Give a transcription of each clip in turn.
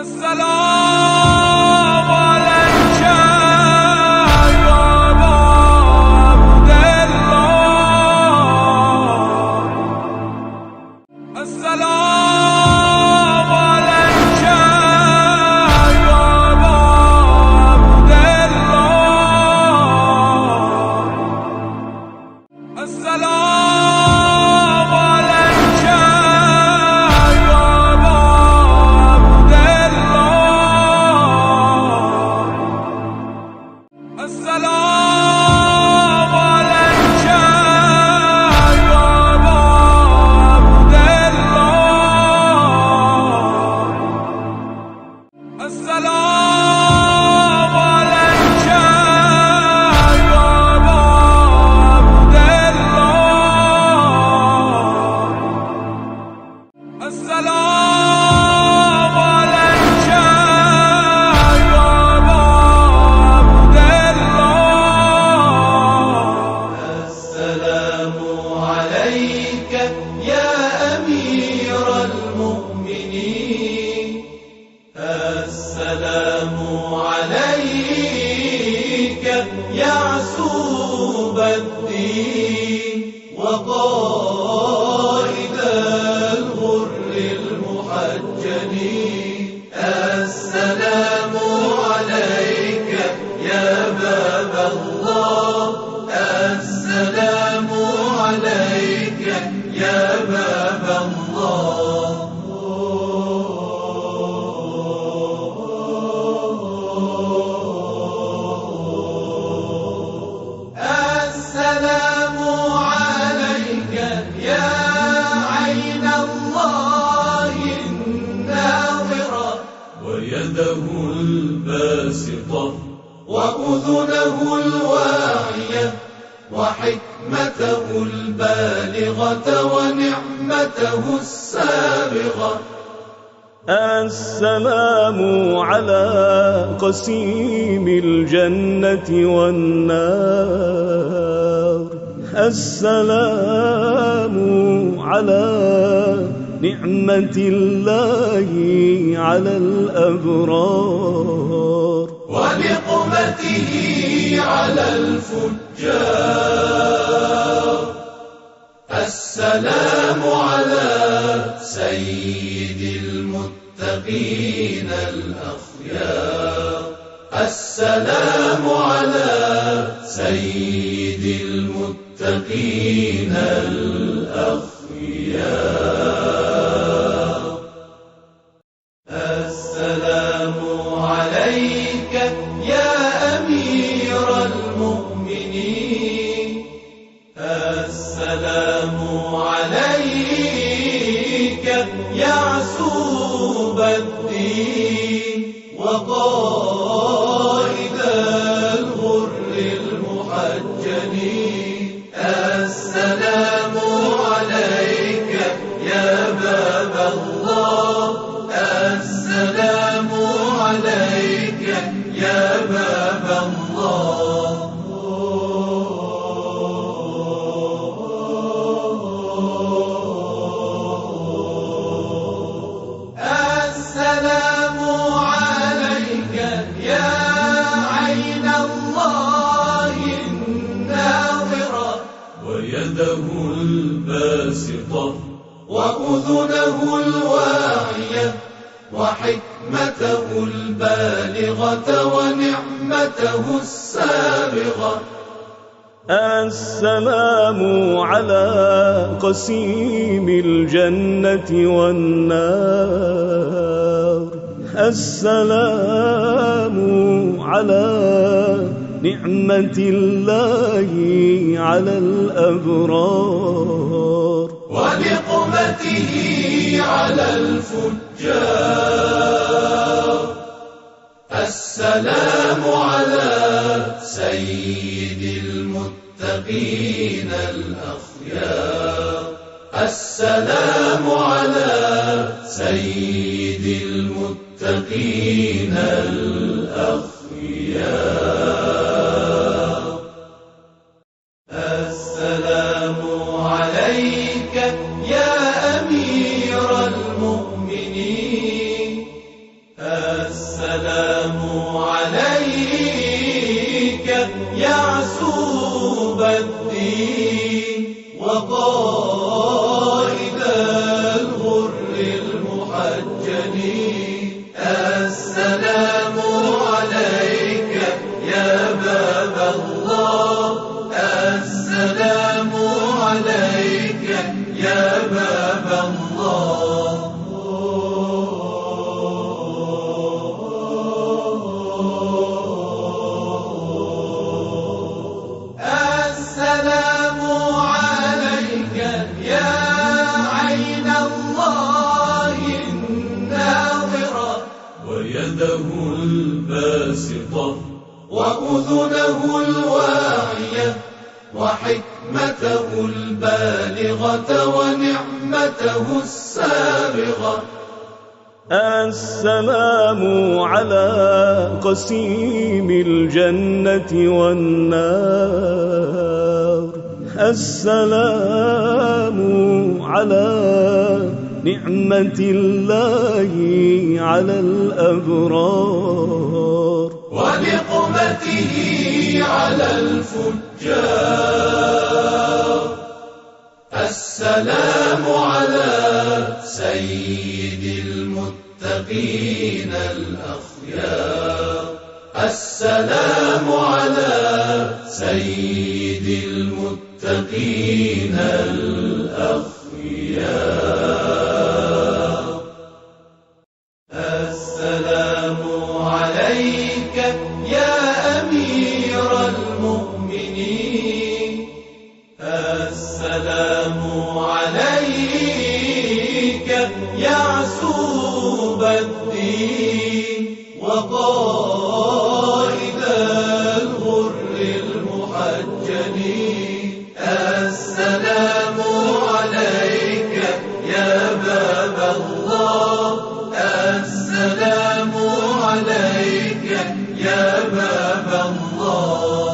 السلام عليك يا أبا عبد الله. السلام عليك يا أبا عبد الله. السلام عليك يا أبا عبد الله. السلام عليك يا أبا عبد الله. السلام عليك يا أبا عبد الله. السلام عليك يا أبا عبد الله. السلام عليك يا أمير المؤمنين. السلام عليك يعسوب الدين وقائد الغر المحجلين. السلام عليك يا باب الله. السلام عليك يا باب الله. السلام عليك يا عين الله الناظرة ويده الباسطة وأذنه الواعية وحكمته البالغة ونعمته السابغة. السلام على قسيم الجنة والنار. السلام على نعمة الله على الأبرار ونقمته على الفجار. السلام على سيد المتقين الأخيار. السلام على سيد المتقين الأخيار. السلام عليك يا أمير المؤمنين. السلام عليك يعسوب الدين وقائد الغر المحجلين. السلام عليك يا باب الله. السلام عليك يا باب الله. السلام عليك يا عين الله الناظرة ويده الباسطة وأذنه الواعية وحكمته البالغة ونعمته السابغة. السلام على قسيم الجنة والنار. السلام على نعمة الله على الأبرار ونقمته على الفجار. السلام على سيد المتقين الأخيار. السلام على سيد المتقين الأخيار. السلام عليك يا أمير المؤمنين. السلام عليك يعسوب الدين وقائد الغر المحجلين. السلام عليك يا باب الله، السلام عليك يا باب الله. السلام عليك يا عين الله الناظرة ويده الباسطة وأذنه الواعية وحكمته البالغة ونعمته السابغة. السلام على قسيم الجنة والنار، السلام على نعمة الله على الأبرار ونقمته على الفجار. السلام على سيد المتقين الأخيار، السلام على سيد المتقين الأخيار. السلام عليك يا أمير المؤمنين، السلام عليك يعسوب الدين وقائد الغر المحجلين. السلام عليك يا باب الله، السلام عليك يا باب الله.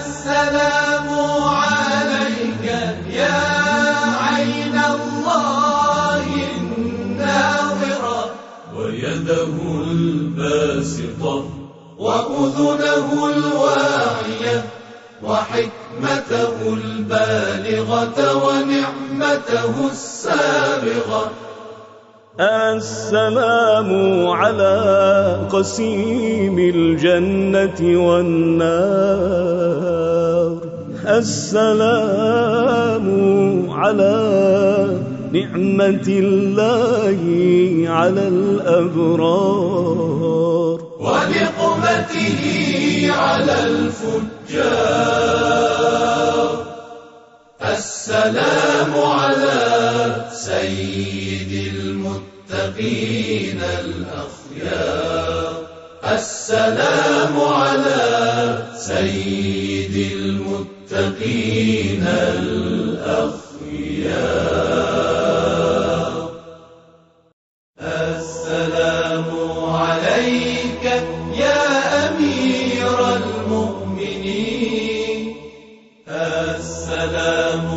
السلام عليك يا عين الله الناظرة ويده الباسطة وأذنه الواعية وحكمته البالغة ونعمته السابغة. السلام على قسيم الجنة والنار، السلام على نعمة الله على الأبرار ونقمته على الفجار. السلام على سيد المتقين الأخيار، السلام على سيد المتقين الأخيار. السلام عليك يا أمير المؤمنين، السلام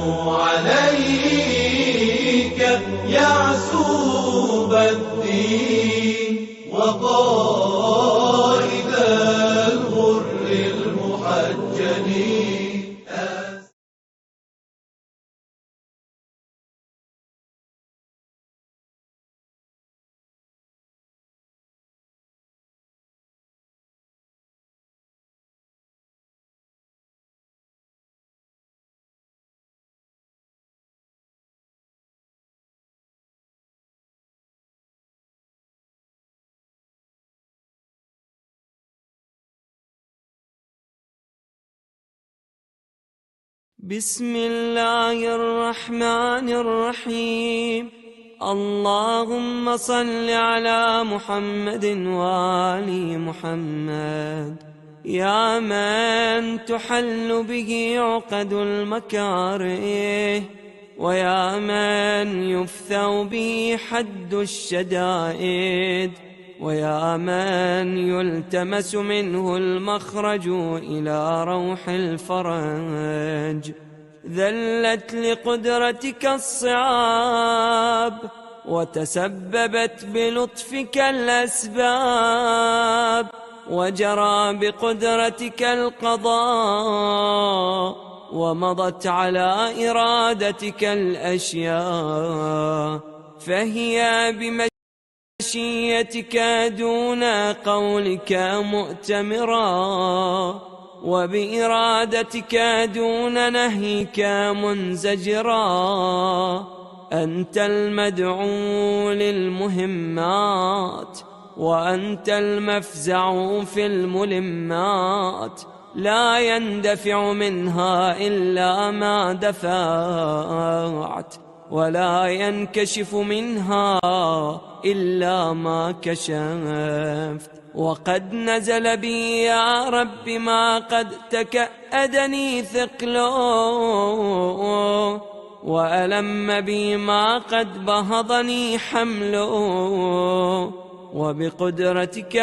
عليك يعسوب الدين وقائد الغر المحجلين. بسم الله الرحمن الرحيم. اللهم صل على محمد وآل محمد، يا من تحل به عقد المكاره، ويا من يفثو به حد الشدائد، ويا من يلتمس منه المخرج إلى روح الفرج. ذلت لقدرتك الصعاب وتسببت بلطفك الأسباب، وجرى بقدرتك القضاء، ومضت على إرادتك الأشياء، فهي بمشيتك دون قولك مؤتمرا، وبإرادتك دون نهيك منزجرا. أنت المدعو للمهمات، وأنت المفزع في الملمات، لا يندفع منها إلا ما دفعت، ولا ينكشف منها إلا ما كشفت. وقد نزل بي يا رب ما قد تكأدني ثقله، وألم بي ما قد بهضني حمله، وبقدرتك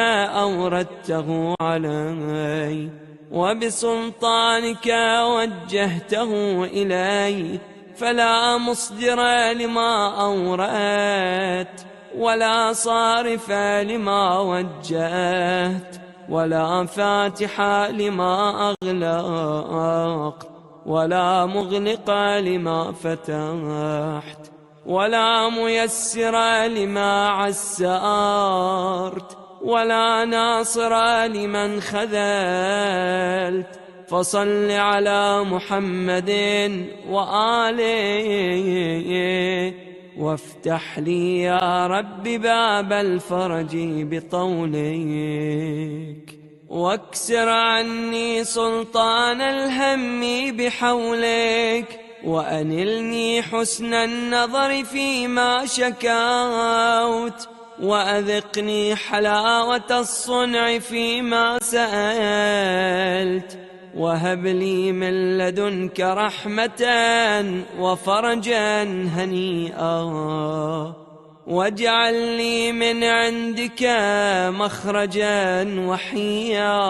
أوردته علي، وبسلطانك وجهته إلي، فلا مصدر لما أوردت، ولا صارف لما وجهت، ولا فاتح لما أغلقت، ولا مغلق لما فتحت، ولا ميسر لما عسرت، ولا ناصر لمن خذلت. فصل على محمد وآله، وافتح لي يا رب باب الفرج بطولك، واكسر عني سلطان الهم بحولك، وأنلني حسن النظر فيما شكوت، وأذقني حلاوة الصنع فيما سألت، وهب لي من لدنك رحمة وفرجا هنيئا، واجعل لي من عندك مخرجا وحيا،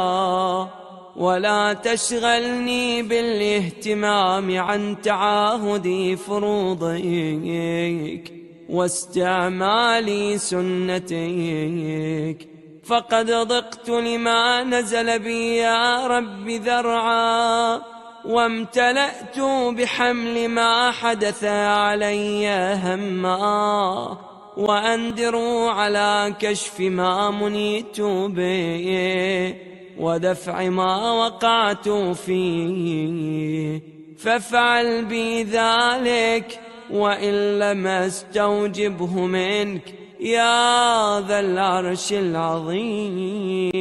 ولا تشغلني بالاهتمام عن تعاهد فروضك واستعمال سنتك، فقد ضقت لما نزل بي يا رب ذرعا، وامتلأت بحمل ما حدث علي هما، وأندروا على كشف ما منيت به، ودفع ما وقعت فيه، فافعل بي ذلك، وإن لم استوجبه منك يا ذا العرش العظيم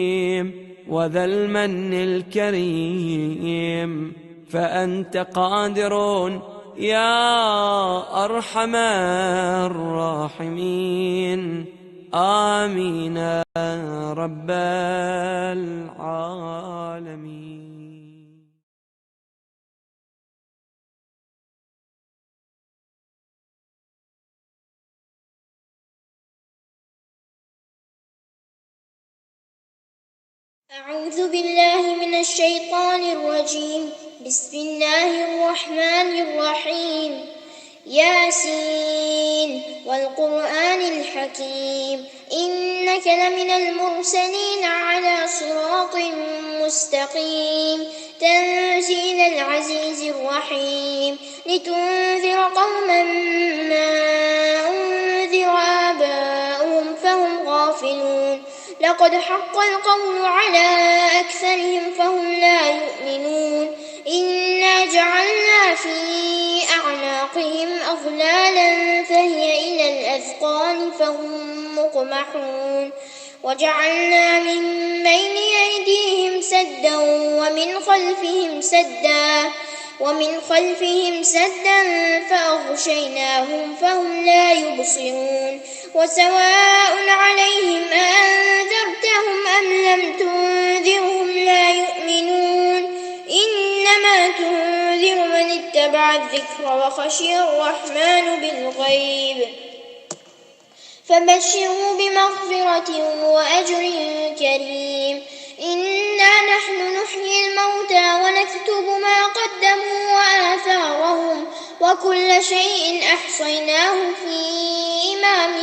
وذا المن الكريم، فأنت قادر يا أرحم الراحمين. آمين رب العالمين. أعوذ بالله من الشيطان الرجيم. بسم الله الرحمن الرحيم. ياسين والقرآن الحكيم إنك لمن المرسلين على صراط مستقيم تنزيل العزيز الرحيم لتنذر قوما ما أنذر آباؤهم فهم غافلون لقد حق القول على أكثرهم فهم لا يؤمنون إنا جعلنا في أعناقهم أغلالا فهي إلى الأذقان فهم مقمحون وجعلنا من بين أيديهم سدا ومن خلفهم سدا فأغشيناهم فهم لا يبصرون وسواء عليهم أأنذرتهم أم لم تنذرهم لا يؤمنون إنما تنذر من اتبع الذكر وخشي الرحمن بالغيب فبشروا بمغفرة وأجر كريم. إنا نحن نحيي الموتى ونكتب ما قدموا وآثارهم وكل شيء أحصيناه في إمام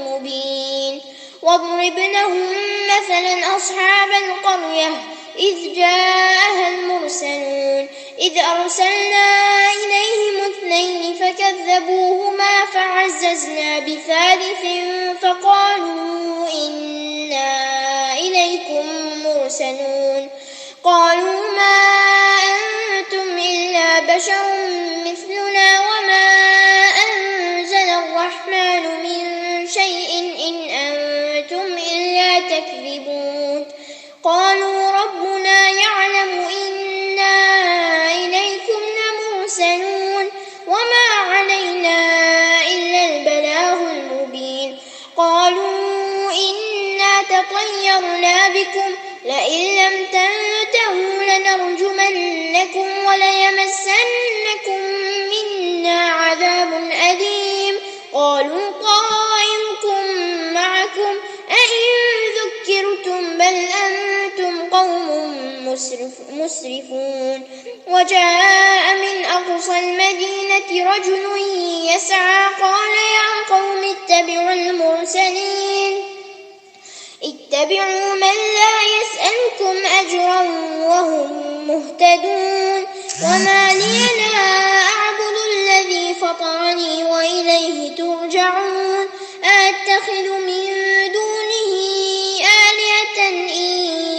مبين. واضرب لهم مثلا أصحاب القرية إذ جاءها المرسلون إذ أرسلنا إليهم 2 فكذبوهما فعززنا بثالث فقالوا إنا إليكم مرسلون. قالوا ما أنتم إلا بشر مثلنا وما أنزل الرحمن من شيء إن أنتم إلا تكذبون. قالوا ربنا يعلم إنا إليكم لمرسلون وما علينا إلا البلاغ المبين. قالوا إنا تطيرنا بكم لئن لم تنتهوا لنرجمنكم وليمسنكم منا عذاب أليم. قالوا طائركم معكم أئن ذكرتم بل أنتم قوم مسرفون. وجاء من أقصى المدينة رجل يسعى قال يا قوم اتبعوا المرسلين اتبعوا من لا يسألكم أجرا وهم مهتدون. وما لي لا أعبد الذي فطرني وإليه ترجعون. أتخذ من دونه آلهة إن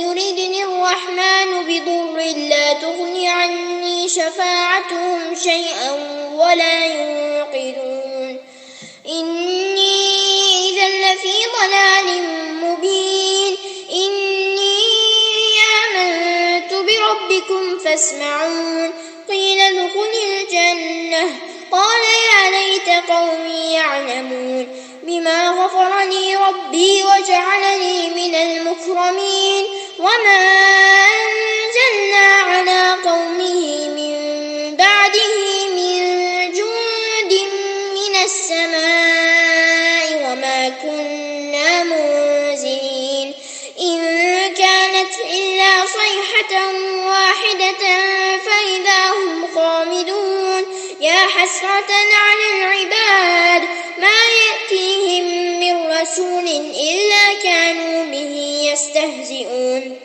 يردني الرحمن بضر لا تغني عني شفاعتهم شيئا ولا ينقذون. إني إذا لفي ضلال مبين. إني آمنت بربكم فاسمعون. قيل ادخل الجنة قال يا ليت قومي يعلمون بما غفر لي ربي وجعلني من المكرمين. وما أنزلنا على قومه من بعده من جند من السماء وما كنا منزلين إن كانت إلا صيحة واحدة فإذا هم خامدون. يا حسرة على العباد ما يأتيهم من رسول إلا كانوا به يستهزئون.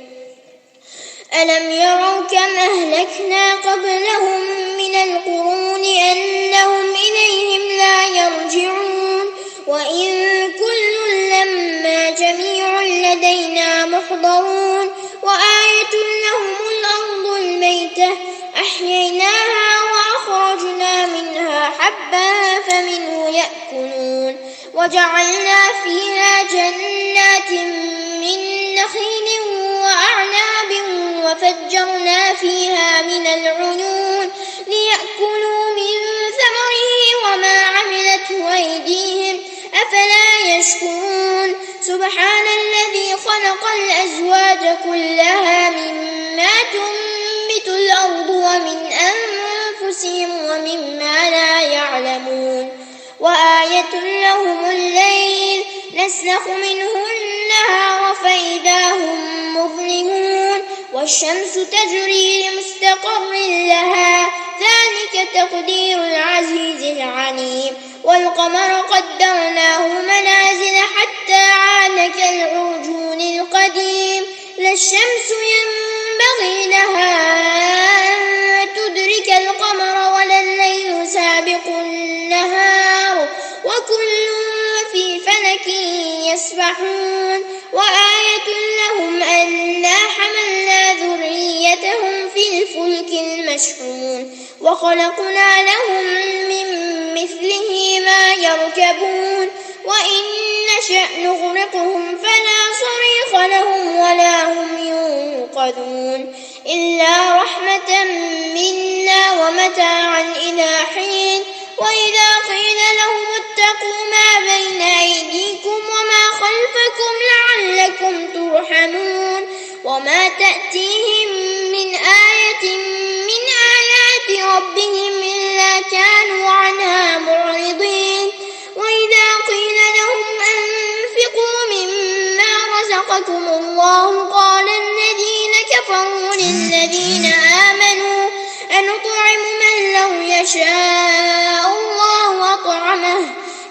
ألم يروا كم أهلكنا قبلهم من القرون أنهم إليهم لا يرجعون. وإن كل لما جميع لدينا محضرون. وآية لهم الأرض الميتة أحييناها وأخرجنا منها حبا فمنه يأكلون. وجعلنا فيها جنات من نخيل وأعناب وفجرنا فيها من العيون ليأكلوا من ثمره وما عملته أيديهم أفلا يشكرون. سبحان الذي خلق الأزواج كلها مما تنبت الأرض ومن أنفسهم ومما لا يعلمون. وآية لهم الليل نسلخ منه النهار فإذا هم مظلمون. والشمس تجري لمستقر لها ذلك تقدير العزيز العليم. والقمر قدرناه منازل حتى عاد كالعرجون القديم. لا الشمس ينبغي لها أن تدرك القمر ولا الليل سابق النهار وكل في فلك يسبحون. وآية لهم أنا حملنا ذريتهم في الفلك المشحون وخلقنا لهم من مثله ما يركبون. وإن نشأ نغرقهم فلا صريخ لهم ولا هم ينقذون إلا رحمة منا ومتاعا إلى حين. وإذا قيل لهم اتقوا ما بين أيديكم وما خلفكم لعلكم ترحمون. وما تأتيهم من آية من آيات ربهم إلا كانوا عنها معرضين. وإذا قيل لهم الله قال الذين كفروا للذين آمنوا أنطعم من لو يشاء الله أطعمه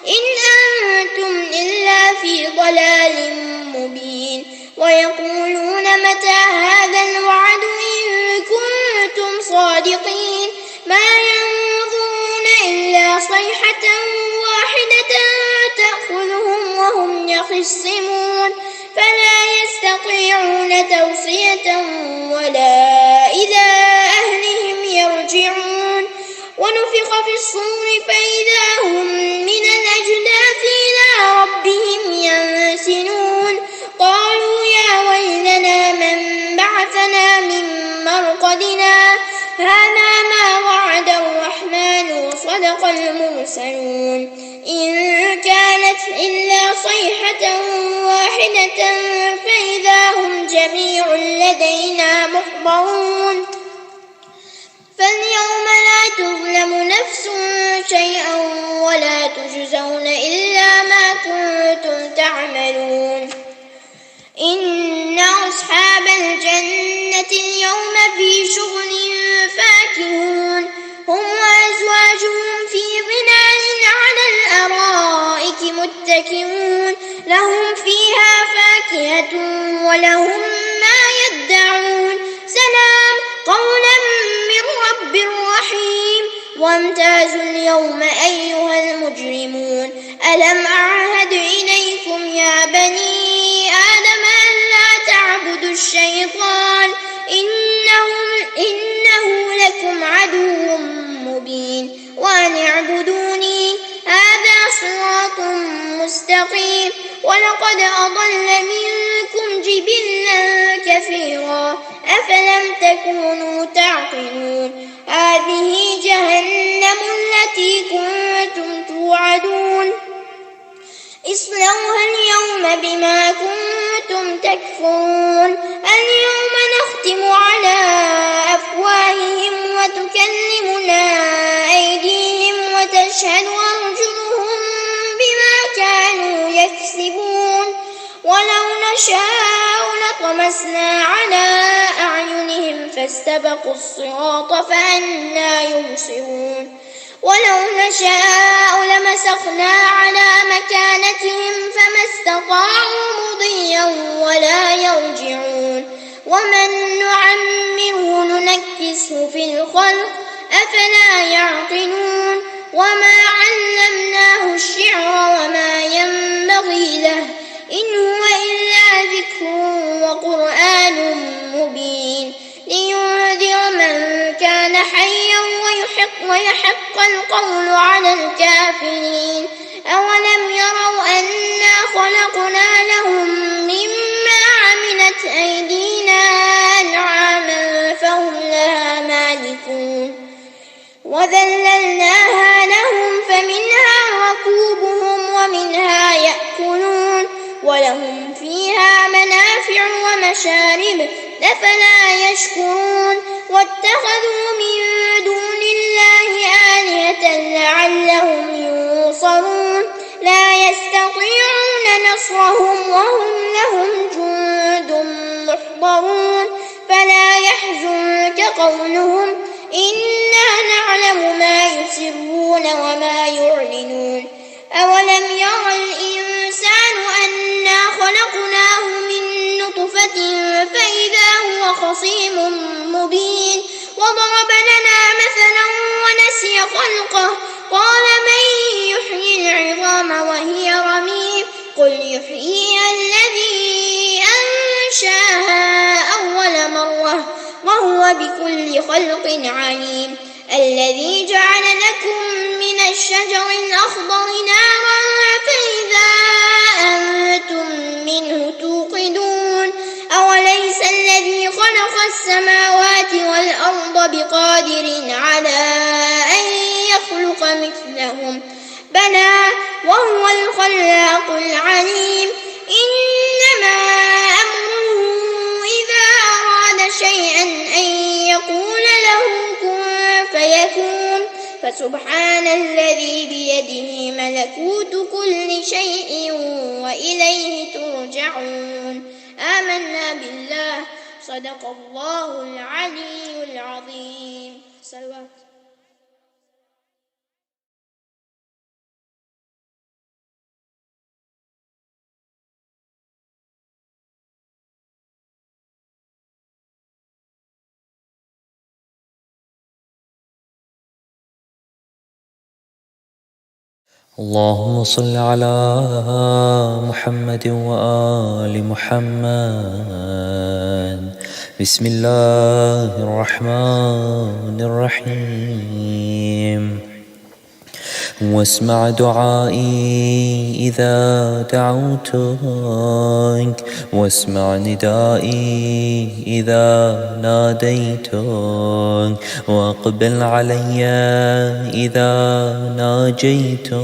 إن أنتم إلا في ضلال مبين ويقولون متى هذا الوعد إن كنتم صادقين ما ينظرون إلا صيحة واحدة تأخذهم وهم يخصمون فلا يستطيعون توصية ولا إلى أهلهم يرجعون ونفخ في الصور فإذا هم من الأجداث إلى ربهم ينسلون قالوا يا ويلنا من بعثنا من مرقدنا هذا ما وعد الرحمن وصدق المرسلون إن كانت إلا صيحة واحدة فإذا هم جميع لدينا محضرون فاليوم لا تظلم نفس شيئا ولا تجزون إلا ما كنتم تعملون إن أصحاب الجنة اليوم في شغل فاكهون هم وأزواجهم في ظلال على الأرائك متكئون لهم فيها فاكهة ولهم ما يدعون سلام قولا من رب رحيم وامتازوا اليوم أيها المجرمون ألم أعهد إليكم يا بني آدم ألا تعبدوا الشيطان إنه لكم عدو مبين وأن اعبدوني هذا صراط مستقيم ولقد أضل منكم جبلا كثيرا أفلم تكونوا تعقلون هذه جهنم التي كنتم توعدون اصلوها اليوم بما كنتم تكفرون اليوم نختم على أفواههم وتكلمنا أيديهم وتشهد أرجلهم بما كانوا يكسبون ولو نشاء لطمسنا على أعينهم فاستبقوا الصراط فأنى يبصرون ولو نشاء لمسخنا على مكانتهم فما استطاعوا مضيا ولا يرجعون ومن نعمره ننكسه في الخلق أفلا يعقلون وما علمناه الشعر وما ينبغي له إن هو إلا ذكر وقرآن مبين لينذر من كان حيا ويحق القول على الكافرين أولم يروا أنا خلقنا لهم مما عملت أيدينا أنعاما فهم لها مالكون وذللناها لهم فمنها ركوبهم ومنها يأكلون ولهم فيها منافع ومشارب أفلا يشكرون واتخذوا من دون الله آلهة لعلهم ينصرون لا يستطيعون نصرهم وهم لهم جند محضرون فلا يحزنك قولهم إنا نعلم ما يسرون وما يعلنون أولم يرى الإنسان أنا خلقناه من نطفة فإذا هو خصيم مبين وضرب لنا مثلا ونسي خلقه قال من يحيي العظام وهي رميم قل يحييها الذي أنشاها أول مرة وهو بكل خلق عليم الذي جعل لكم من الشجر الأخضر نارا فإذا أنتم منه توقدون أوليس الذي خلق السماوات والأرض بقادر على أن يخلق مثلهم بلى وهو الخلاق العليم إنما أمره إذا أراد شيئا أن يقول له كن فيكون فسبحان الذي بيده ملكوت كل شيء وإليه ترجعون آمنا بالله. صدق الله العلي العظيم. صلوات. اللهم صل على محمد وآل محمد. بسم الله الرحمن الرحيم. واسمع دعائي إذا دعوتك، واسمع ندائي إذا ناديتك، واقبل علي إذا ناجيتك.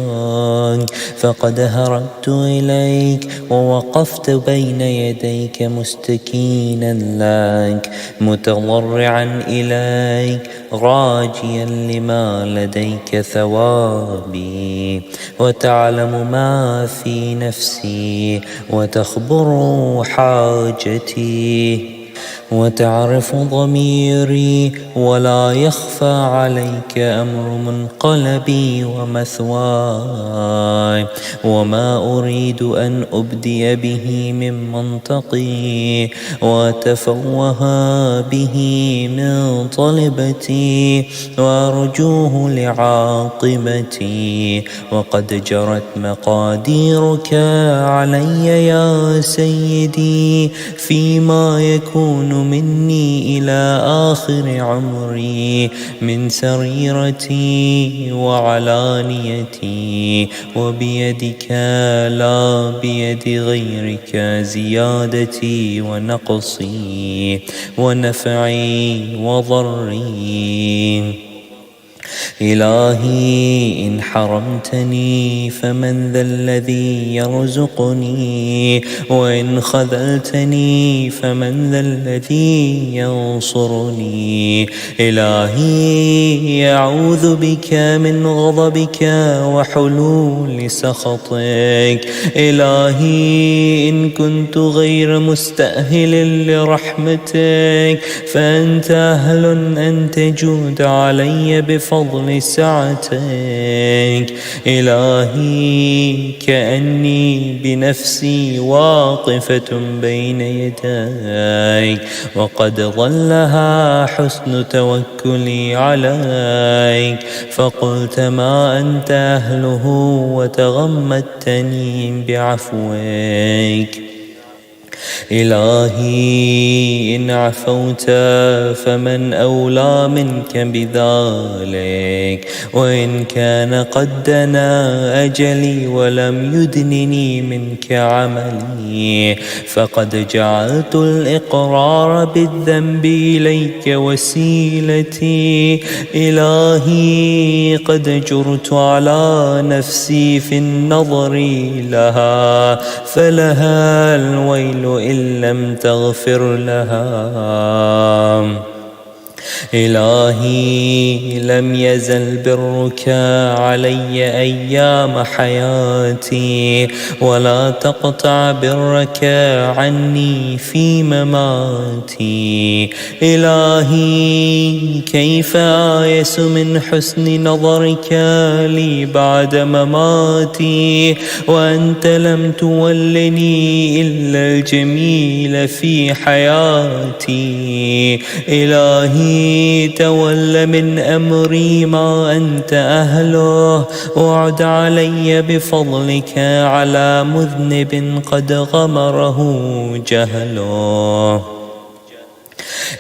فقد هربت إليك ووقفت بين يديك مستكينا لك، متضرعا إليك، راجيا لما لديك ثوابي. وتعلم ما في نفسي وتخبر حاجتي، وتعرف ضميري ولا يخفى عليك أمر منقلبي ومثواي. وما أريد أن أبدي به من منطقي وأتفوه به من طلبتي، وأرجوه لعاقبتي. وقد جرت مقاديرك علي يا سيدي فيما يكون مني إلى آخر عمري، من سريرتي وعلانيتي. وبيدك لا بيد غيرك زيادتي ونقصي، ونفعي وضري. إلهي إن حرمتني فمن ذا الذي يرزقني، وإن خذلتني فمن ذا الذي ينصرني. إلهي أعوذ بك من غضبك وحلول سخطك. إلهي إن كنت غير مستأهل لرحمتك فأنت أهل أن تجود علي بفضل سعتك. إلهي كأني بنفسي واقفة بين يديك، وقد ظلها حسن توكلي عليك، فقلت ما أنت أهله وتغمدتني بعفوك. إلهي إن عفوت فمن أولى منك بذلك، وإن كان قد دنا أجلي ولم يدنني منك عملي، فقد جعلت الإقرار بالذنب إليك وسيلتي. إلهي قد جرت على نفسي في النظر لها، فلها الويل إن لم تغفر لها. إلهي لم يزل برك علي أيام حياتي، ولا تقطع برك عني في مماتي. إلهي كيف آيس من حسن نظرك لي بعد مماتي، وأنت لم تولني إلا الجميل في حياتي. إلهي تول من أمري ما أنت أهله، وعد علي بفضلك على مذنب قد غمره جهله.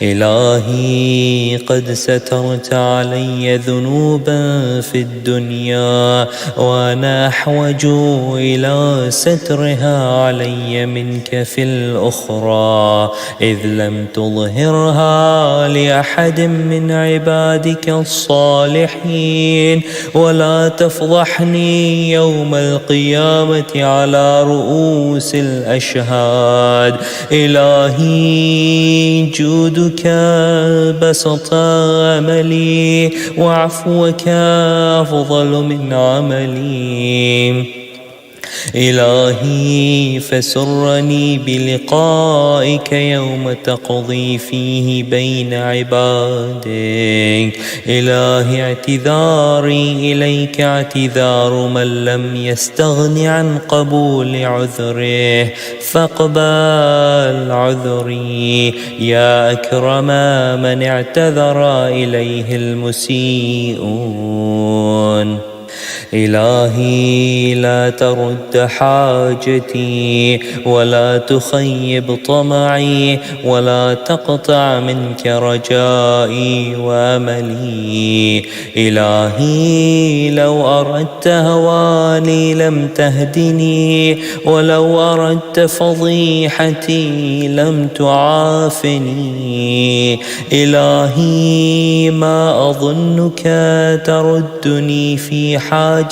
إلهي قد سترت علي ذنوبا في الدنيا، وأنا أحوج إلى سترها علي منك في الأخرى، إذ لم تظهرها لأحد من عبادك الصالحين، ولا تفضحني يوم القيامة على رؤوس الأشهاد. إلهي جودك بسط أملي، وعفوك أفضل من عملي. إلهي فسرني بلقائك يوم تقضي فيه بين عبادك. إلهي اعتذاري إليك اعتذار من لم يستغن عن قبول عذره، فاقبل عذري يا أكرم من اعتذر إليه المسيئون. إلهي لا ترد حاجتي ولا تخيب طمعي ولا تقطع منك رجائي وأملي. إلهي لو أردت هواني لم تهدني، ولو أردت فضيحتي لم تعافني. إلهي ما أظنك تردني في حاجة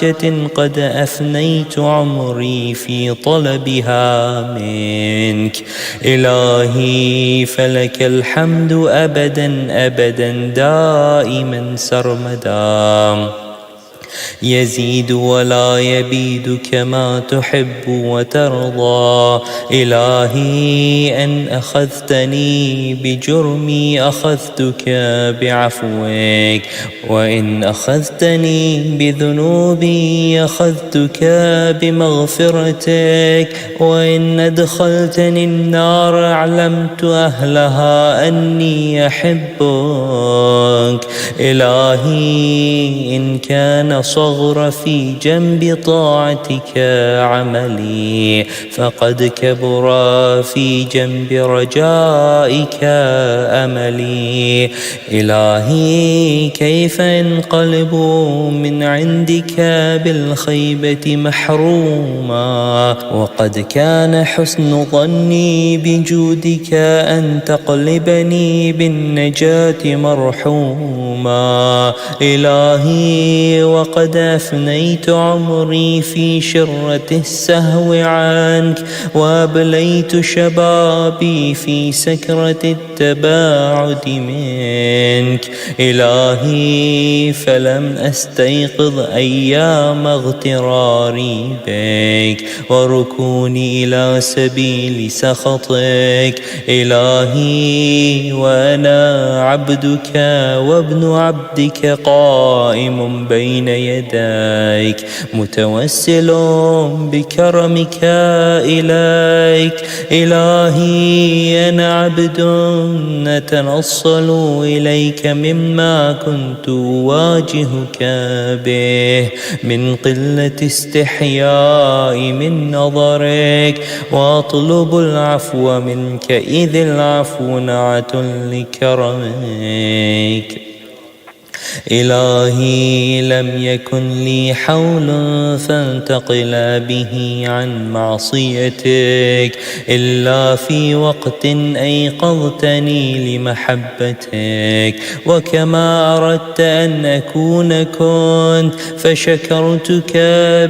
قد أفنيت عمري في طلبها منك. إلهي فلك الحمد أبدا أبدا دائما سرمدا، يزيد ولا يبيد كما تحب وترضى. إلهي أن أخذتني بجرمي أخذتك بعفوك، وإن أخذتني بذنوبي أخذتك بمغفرتك، وإن أدخلتني النار أعلمت أهلها أني أحبك. إلهي إن كان صغر في جنب طاعتك عملي فقد كبر في جنب رجائك أملي. إلهي كيف انقلب من عندك بالخيبة محروما، وقد كان حسن ظني بجودك أن تقلبني بالنجاة مرحوما. إلهي وقد أفنيت عمري في شرة السهو عنك، وأبليت شبابي في سكرة التباعد منك. إلهي فلم أستيقظ أيام اغتراري بك وركوني إلى سبيل سخطك. إلهي وأنا عبدك وابن عبدك قائم بين يديك متوسل بكرمك إليك. إلهي أنا عبد نتنصل إليك مما كنت أواجهك به من قلة استحياء من نظرك، وأطلب العفو منك إذ العفو نعت لكرمك. إلهي لم يكن لي حول فانتقل به عن معصيتك إلا في وقت أيقظتني لمحبتك، وكما أردت أن أكون كنت، فشكرتك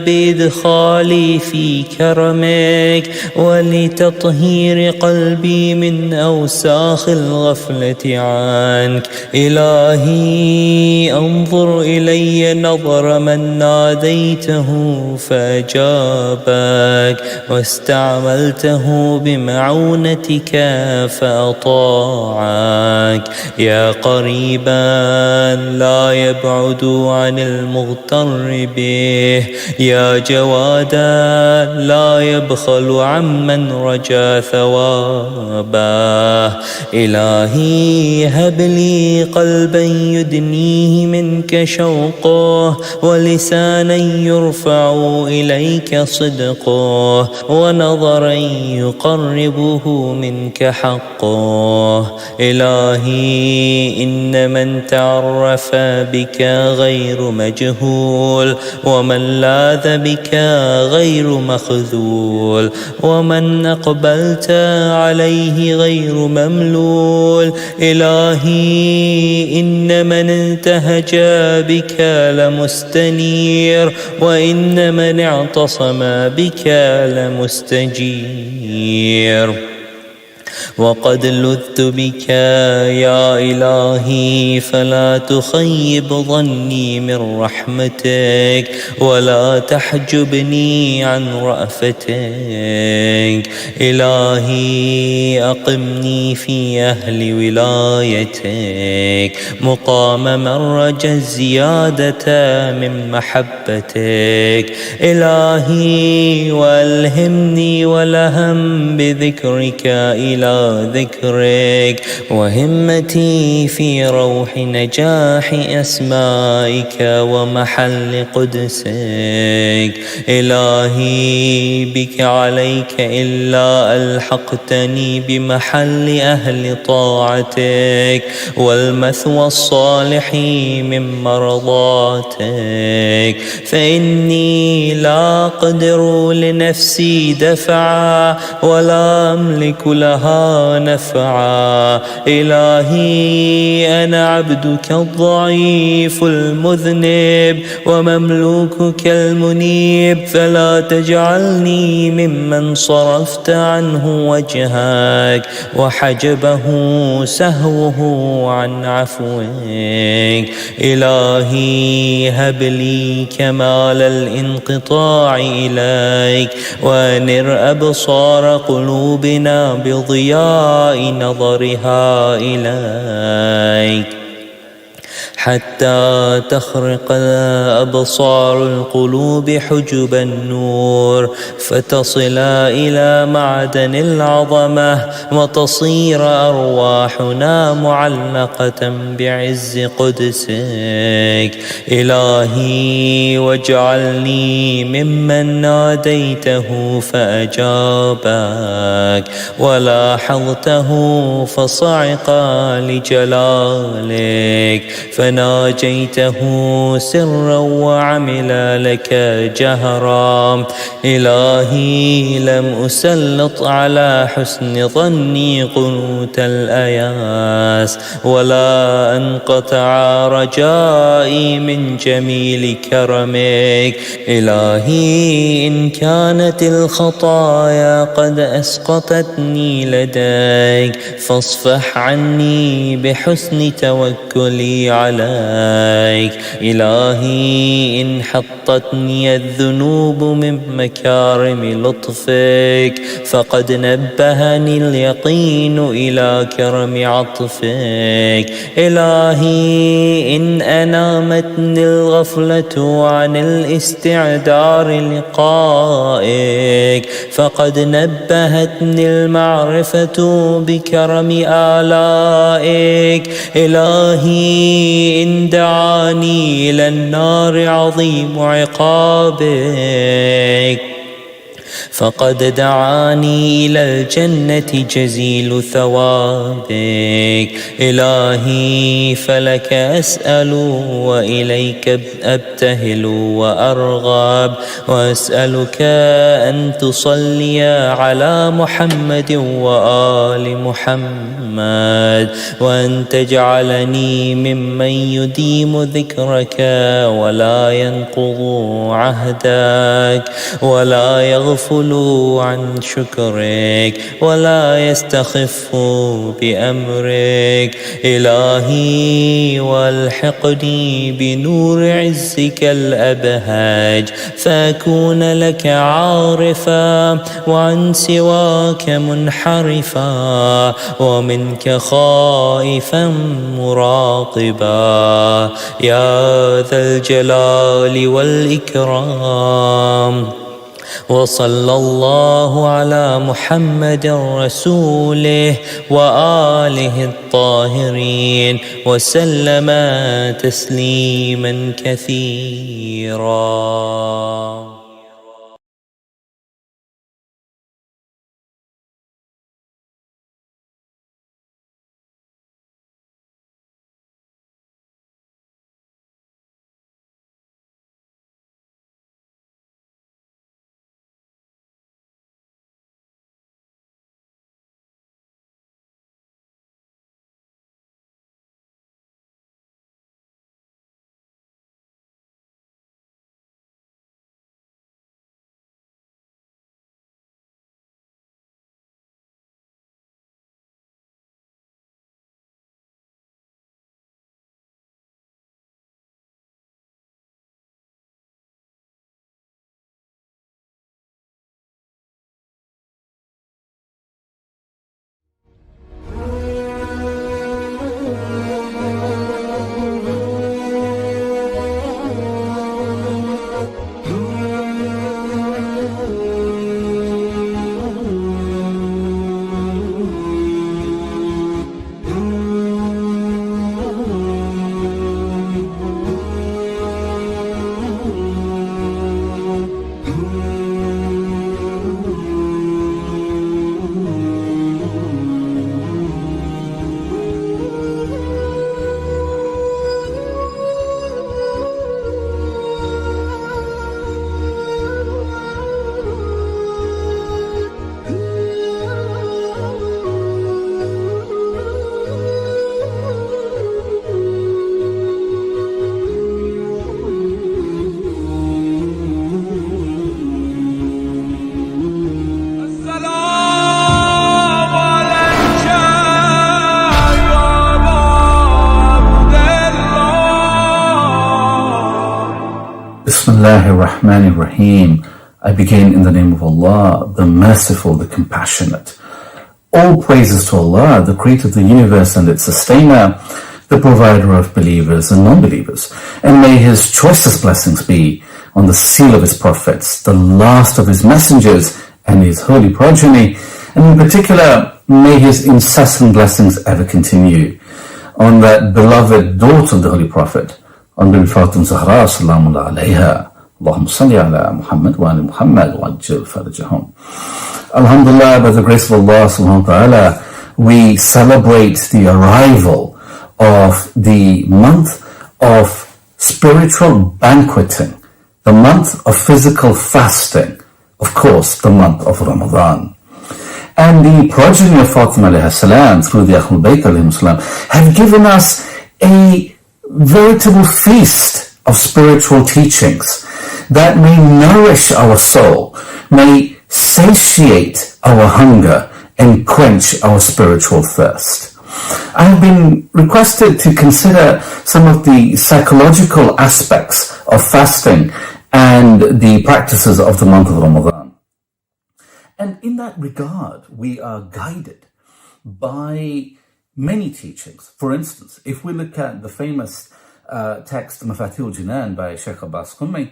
بإدخالي في كرمك ولتطهير قلبي من أوساخ الغفلة عنك. إلهي انظر إلي نظر من ناديته فأجابك، واستعملته بمعونتك فأطاعك. يا قريبا لا يبعد عن المغتر به، يا جوادا لا يبخل عمن رجا ثوابه. إلهي هب لي قلبا يدنيه منك شوقه، ولسانا يرفع إليك صدقه، ونظرا يقربه منك حقه. إلهي إن من تعرف بك غير مجهول، ومن لاذ بك غير مخذول، ومن أقبلت عليه غير مملول. إلهي إن من انتهج بك لمستنير، وإن من اعتصم بك لمستجير. وقد لذت بك يا إلهي فلا تخيب ظني من رحمتك ولا تحجبني عن رأفتك. إلهي أقمني في أهل ولايتك مقام من رجا الزيادة من محبتك. إلهي وألهمني ولهم بذكرك إلى ذكرك وهمتي في روح نجاح أسمائك ومحل قدسك. إلهي بك عليك إلا ألحقتني بمحل أهل طاعتك والمثوى الصالح من مرضاتك، فإني لا أقدر لنفسي دفعا ولا أملك لها نفعا. إلهي أنا عبدك الضعيف المذنب ومملوكك المنيب، فلا تجعلني ممن صرفت عنه وجهك وحجبه سهوه عن عفوك. إلهي هب لي كمال الانقطاع إليك وانر أبصار قلوبنا بضياء نظرها إليك حتى تخرق أبصار القلوب حجب النور فتصل إلى معدن العظمة وتصير أرواحنا معلقة بعز قدسك. إلهي واجعلني ممن ناديته فأجابك ولاحظته فصعق لجلالك فناجيته سرا وعمل لك جهرا. إلهي لم أسلط على حسن ظني قنوت الأياس ولا أنقطع رجائي من جميل كرمك. إلهي إن كانت الخطايا قد أسقطتني لديك فاصفح عني بحسن توكلي عليك. إلهي إن حطتني الذنوب من مكارم لطفك فقد نبهني اليقين إلى كرم عطفك. إلهي إن أنامتني الغفلة عن الاستعدار لقائك فقد نبهتني المعرفة بكرم آلائك. إلهي إن دعاني إلى النار عظيم عقابك فقد دعاني إلى الجنة جزيل ثوابك. إلهي فلك أسأل وإليك أبتهل وأرغب وأسألك أن تصلي على محمد وآل محمد وأن تجعلني ممن يديم ذكرك ولا ينقض عهدك ولا يغفل عن شكرك ولا يستخف بأمرك. إلهي والحقني بنور عزك الأبهج فأكون لك عارفا وعن سواك منحرفا ومنك خائفا مراقبا يا ذا الجلال والإكرام. وصلى الله على محمد رسوله وآله الطاهرين وسلم تسليما كثيرا. Bismillahir Rahmanir Rahim. I begin in the name of Allah, the Merciful, the Compassionate. All praises to Allah, the Creator of the universe and its Sustainer, the Provider of believers and non-believers. And may His choicest blessings be on the seal of His prophets, the last of His messengers, and His holy progeny. And in particular, may His incessant blessings ever continue on that beloved daughter of the Holy Prophet, on Bibi Fatima Zahra, salamullah alayha. Allahumma salli ala Muhammad wa ali Muhammad wa ajil farajahum. Alhamdulillah, by the grace of Allah subhanahu wa ta'ala, we celebrate the arrival of the month of spiritual banqueting, the month of physical fasting, of course, the month of Ramadan. And the progeny of Fatima alayhi salam through the Ahlul Bayt alayhi salam have given us a veritable feast of spiritual teachings that may nourish our soul, may satiate our hunger and quench our spiritual thirst. I have been requested to consider some of the psychological aspects of fasting and the practices of the month of Ramadan. And in that regard, we are guided by many teachings. For instance, if we look at the famous text Mafatihul Jinan by Sheikh Abbas Qummi,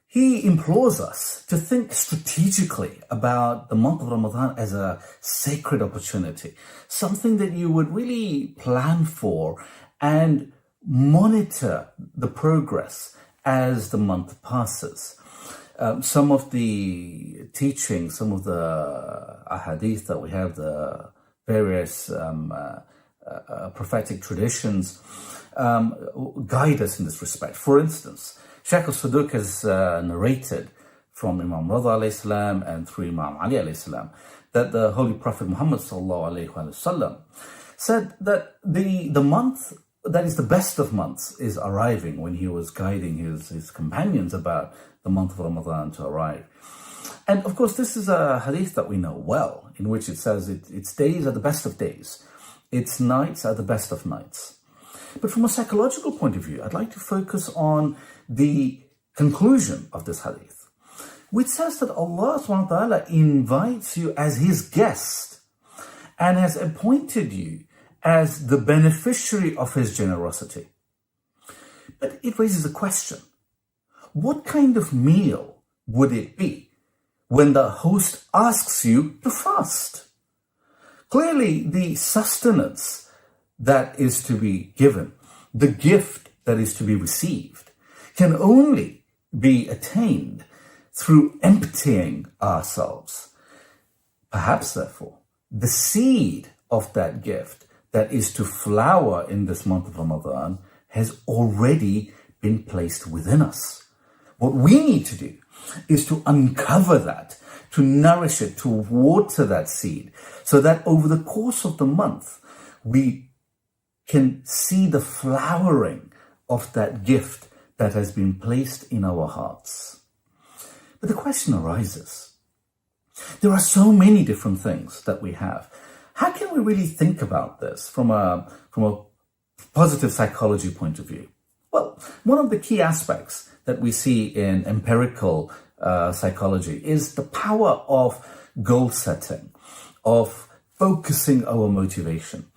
he implores us to think strategically about the month of Ramadan as a sacred opportunity, something that you would really plan for and monitor the progress as the month passes. Some of the teachings, some of the ahadith that we have, the various prophetic traditions, guide us in this respect. For instance, Shaykh al-Saduq has narrated from Imam Rada alayhi salam and through Imam Ali alayhi salam that the Holy Prophet Muhammad sallallahu alayhi wasallam said that the month that is the best of months is arriving, when he was guiding his companions about the month of Ramadan to arrive. And of course, this is a hadith that we know well, in which it says its days are the best of days, its nights are the best of nights. But from a psychological point of view, I'd like to focus on the conclusion of this hadith, which says that Allah subhanahu wa ta'ala invites you as His guest and has appointed you as the beneficiary of His generosity. But it raises a question. What kind of meal would it be when the host asks you to fast? Clearly, the sustenance that is to be given, the gift that is to be received, can only be attained through emptying ourselves. Perhaps, therefore, the seed of that gift that is to flower in this month of Ramadan has already been placed within us. What we need to do is to uncover that, to nourish it, to water that seed, so that over the course of the month, we can see the flowering of that gift that has been placed in our hearts. But the question arises, there are so many different things that we have. How can we really think about this from a positive psychology point of view? Well, one of the key aspects that we see in empirical psychology is the power of goal setting, of focusing our motivation.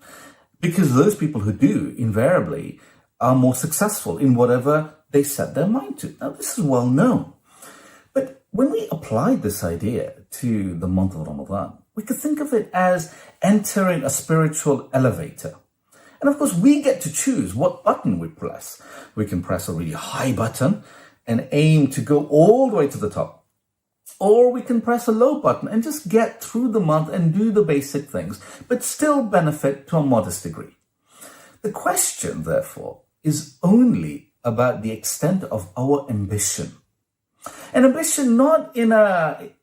Because those people who do invariably are more successful in whatever they set their mind to. Now, this is well known. But when we apply this idea to the month of Ramadan, we could think of it as entering a spiritual elevator. And of course, we get to choose what button we press. We can press a really high button and aim to go all the way to the top. Or we can press a low button and just get through the month and do the basic things, but still benefit to a modest degree. The question, therefore, is only about the extent of our ambition. An ambition not in an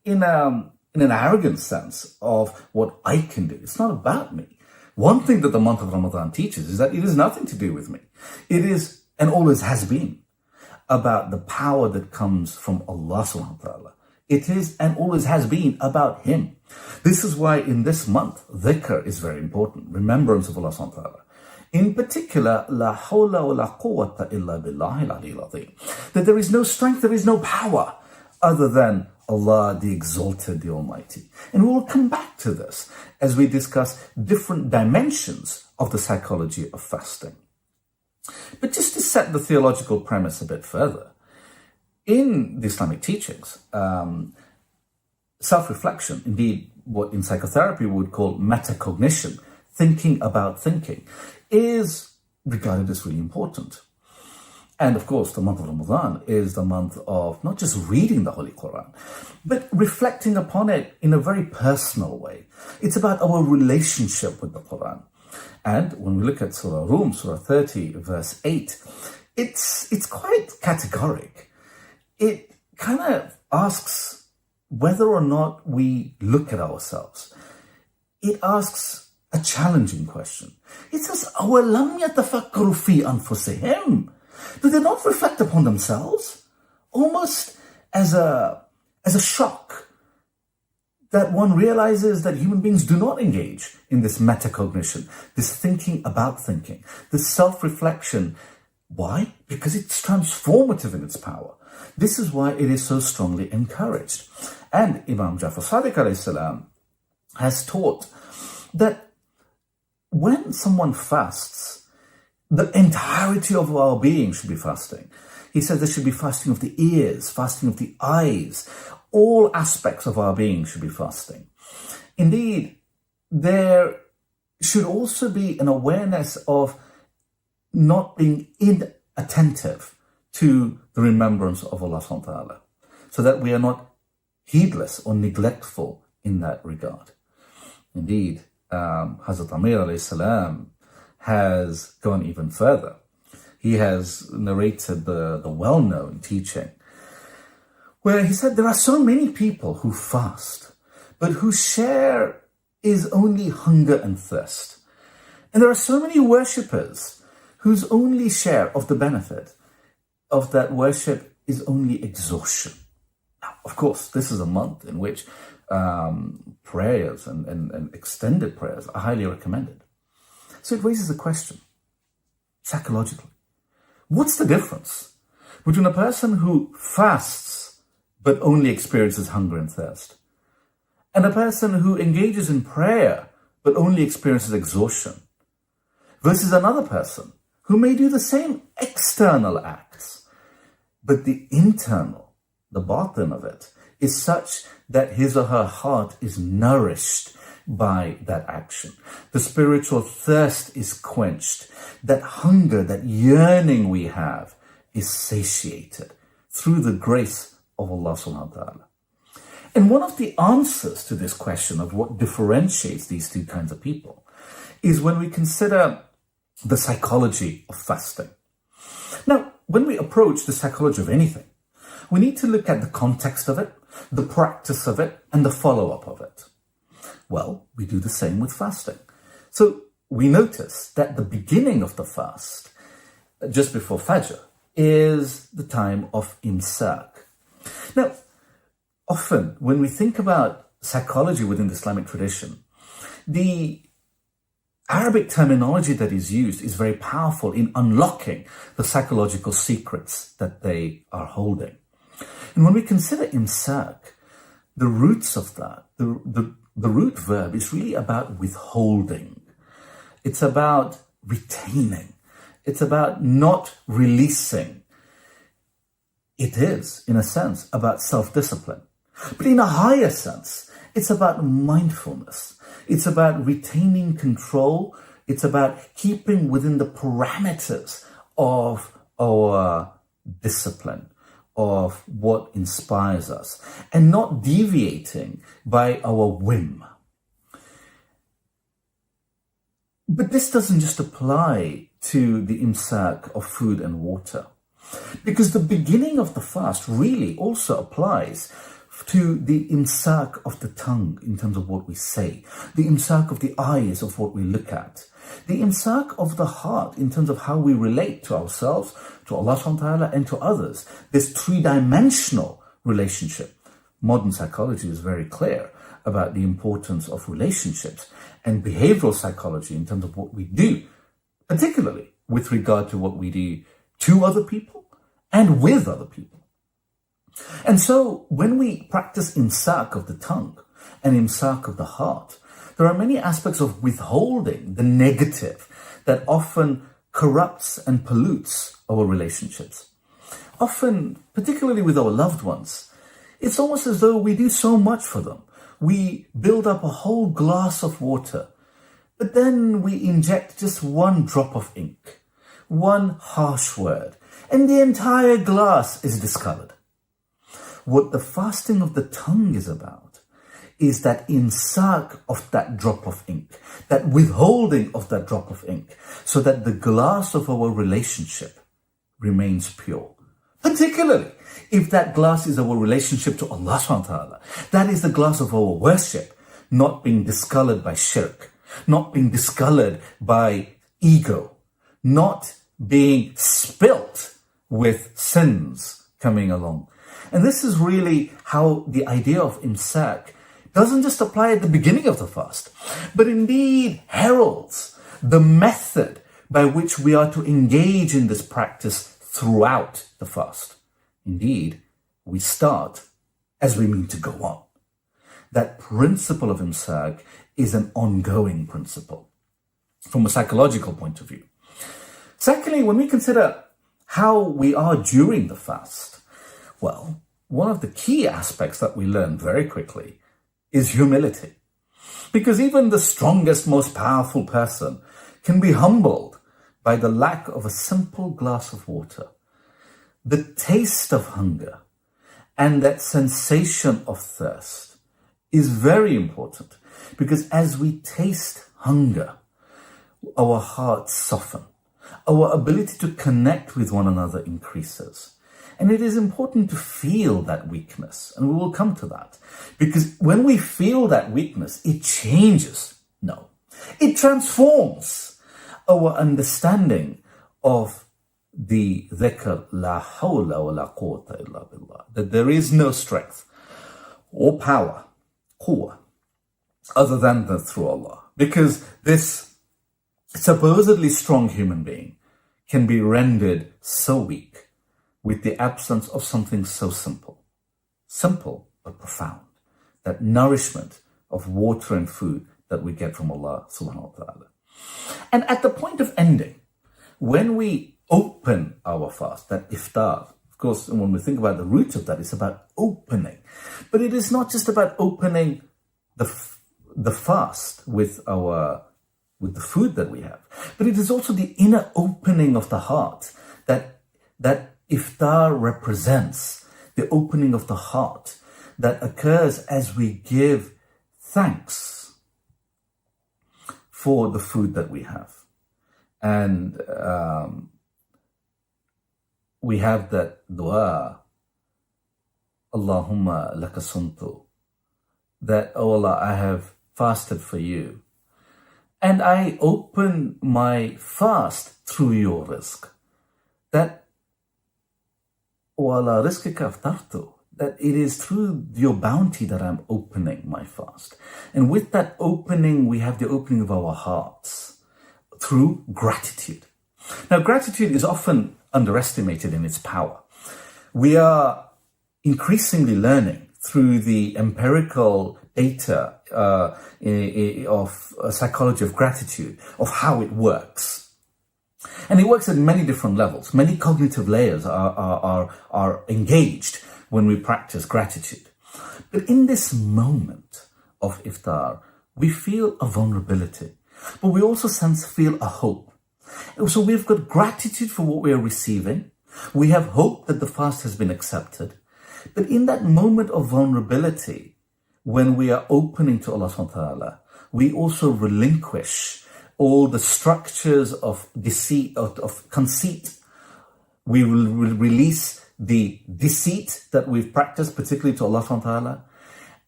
arrogant sense of what I can do. It's not about me. One thing that the month of Ramadan teaches is that it is nothing to do with me. It is, and always has been, about the power that comes from Allah subhanahu wa ta'ala. It is and always has been about Him. This is why in this month, dhikr is very important, remembrance of Allah subhanahu wa ta'ala. In particular, la hawla wa la quwwata illa billahi al-aliyyil azim. That there is no strength, there is no power other than Allah, the Exalted, the Almighty. And we will come back to this as we discuss different dimensions of the psychology of fasting. But just to set the theological premise a bit further, in the Islamic teachings, self-reflection, indeed what in psychotherapy we would call metacognition, thinking about thinking, is regarded as really important. And of course, the month of Ramadan is the month of not just reading the Holy Quran, but reflecting upon it in a very personal way. It's about our relationship with the Quran. And when we look at Surah Rum, Surah 30, verse 8, it's quite categoric. It kind of asks whether or not we look at ourselves. It asks a challenging question. It says, أَوَلَمْ يَتَفَكَّرُوا فِي أَنفُسِهِمْ. Do they not reflect upon themselves? Almost as a shock that one realizes that human beings do not engage in this metacognition, this thinking about thinking, this self-reflection. Why? Because it's transformative in its power. This is why it is so strongly encouraged. And Imam Jafar Sadiq alayhi salam has taught that when someone fasts, the entirety of our being should be fasting. He said there should be fasting of the ears, fasting of the eyes. All aspects of our being should be fasting. Indeed, there should also be an awareness of not being inattentive to the remembrance of Allah subhanahu wa ta'ala, so that we are not heedless or neglectful in that regard. Indeed, Hazrat Amir alayhi salam has gone even further. He has narrated the well-known teaching where he said there are so many people who fast, but whose share is only hunger and thirst. And there are so many worshippers whose only share of the benefit of that worship is only exhaustion. Now, of course, this is a month in which prayers and extended prayers are highly recommended. So it raises a question, psychologically. What's the difference between a person who fasts but only experiences hunger and thirst, and a person who engages in prayer but only experiences exhaustion, versus another person who may do the same external acts, but the internal, the batin of it, is such that his or her heart is nourished by that action. The spiritual thirst is quenched. That hunger, that yearning we have is satiated through the grace of Allah subhanahu wa ta'ala. And one of the answers to this question of what differentiates these two kinds of people is when we consider the psychology of fasting. Now, when we approach the psychology of anything, we need to look at the context of it, the practice of it, and the follow-up of it. Well, we do the same with fasting. So we notice that the beginning of the fast, just before Fajr, is the time of imsak. Now, often when we think about psychology within the Islamic tradition, the Arabic terminology that is used is very powerful in unlocking the psychological secrets that they are holding. And when we consider imsak, the roots of that, the root verb is really about withholding. It's about retaining. It's about not releasing. It is, in a sense, about self-discipline. But in a higher sense, it's about mindfulness. It's about retaining control. It's about keeping within the parameters of our discipline, of what inspires us, and not deviating by our whim. But this doesn't just apply to the imsak of food and water, because the beginning of the fast really also applies to the imsak of the tongue in terms of what we say, the imsak of the eyes of what we look at, the imsak of the heart in terms of how we relate to ourselves, to Allah subhanahu wa ta'ala, and to others. This three-dimensional relationship. Modern psychology is very clear about the importance of relationships, and behavioral psychology in terms of what we do particularly with regard to what we do to other people and with other people. And so when we practice imsak of the tongue and imsak of the heart, there are many aspects of withholding the negative that often corrupts and pollutes our relationships. Often, particularly with our loved ones, it's almost as though we do so much for them. We build up a whole glass of water, but then we inject just one drop of ink, one harsh word, and the entire glass is discolored. What the fasting of the tongue is about is that imsak of that drop of ink, that withholding of that drop of ink, so that the glass of our relationship remains pure. Particularly if that glass is our relationship to Allah subhanahu wa ta'ala. That is the glass of our worship, not being discolored by shirk, not being discolored by ego, not being spilt with sins coming along. And this is really how the idea of imsak doesn't just apply at the beginning of the fast, but indeed heralds the method by which we are to engage in this practice throughout the fast. Indeed, we start as we mean to go on. That principle of imsak is an ongoing principle from a psychological point of view. Secondly, when we consider how we are during the fast, well, one of the key aspects that we learn very quickly is humility. Because even the strongest, most powerful person can be humbled by the lack of a simple glass of water. The taste of hunger and that sensation of thirst is very important, because as we taste hunger, our hearts soften. Our ability to connect with one another increases. And it is important to feel that weakness, and we will come to that. Because when we feel that weakness, it changes. No, it transforms our understanding of the dhikr, la hawla wa la quwwata illa billah, that there is no strength or power, quwwah, other than through Allah. Because this supposedly strong human being can be rendered so weak with the absence of something so simple but profound, that nourishment of water and food that we get from Allah subhanahu wa ta'ala. And at the point of ending, when we open our fast, that iftar, of course, and when we think about the root of that, it's about opening. But it is not just about opening the fast with the food that we have, but it is also the inner opening of the heart that iftar represents, the opening of the heart that occurs as we give thanks for the food that we have. And we have that dua, Allahumma laka sumtu, that, oh Allah, I have fasted for you, and I open my fast through your rizq. That, O Allah, rizqika aftartu, that it is through your bounty that I'm opening my fast. And with that opening, we have the opening of our hearts through gratitude. Now, gratitude is often underestimated in its power. We are increasingly learning through the empirical data of psychology of gratitude, of how it works. And it works at many different levels. Many cognitive layers are engaged when we practice gratitude. But in this moment of iftar, we feel a vulnerability, but we also feel a hope. So we've got gratitude for what we are receiving. We have hope that the fast has been accepted. But in that moment of vulnerability, when we are opening to Allah subhanahu wa ta'ala, we also relinquish all the structures of deceit, of conceit. We will release the deceit that we've practiced, particularly to Allah subhanahu wa ta'ala,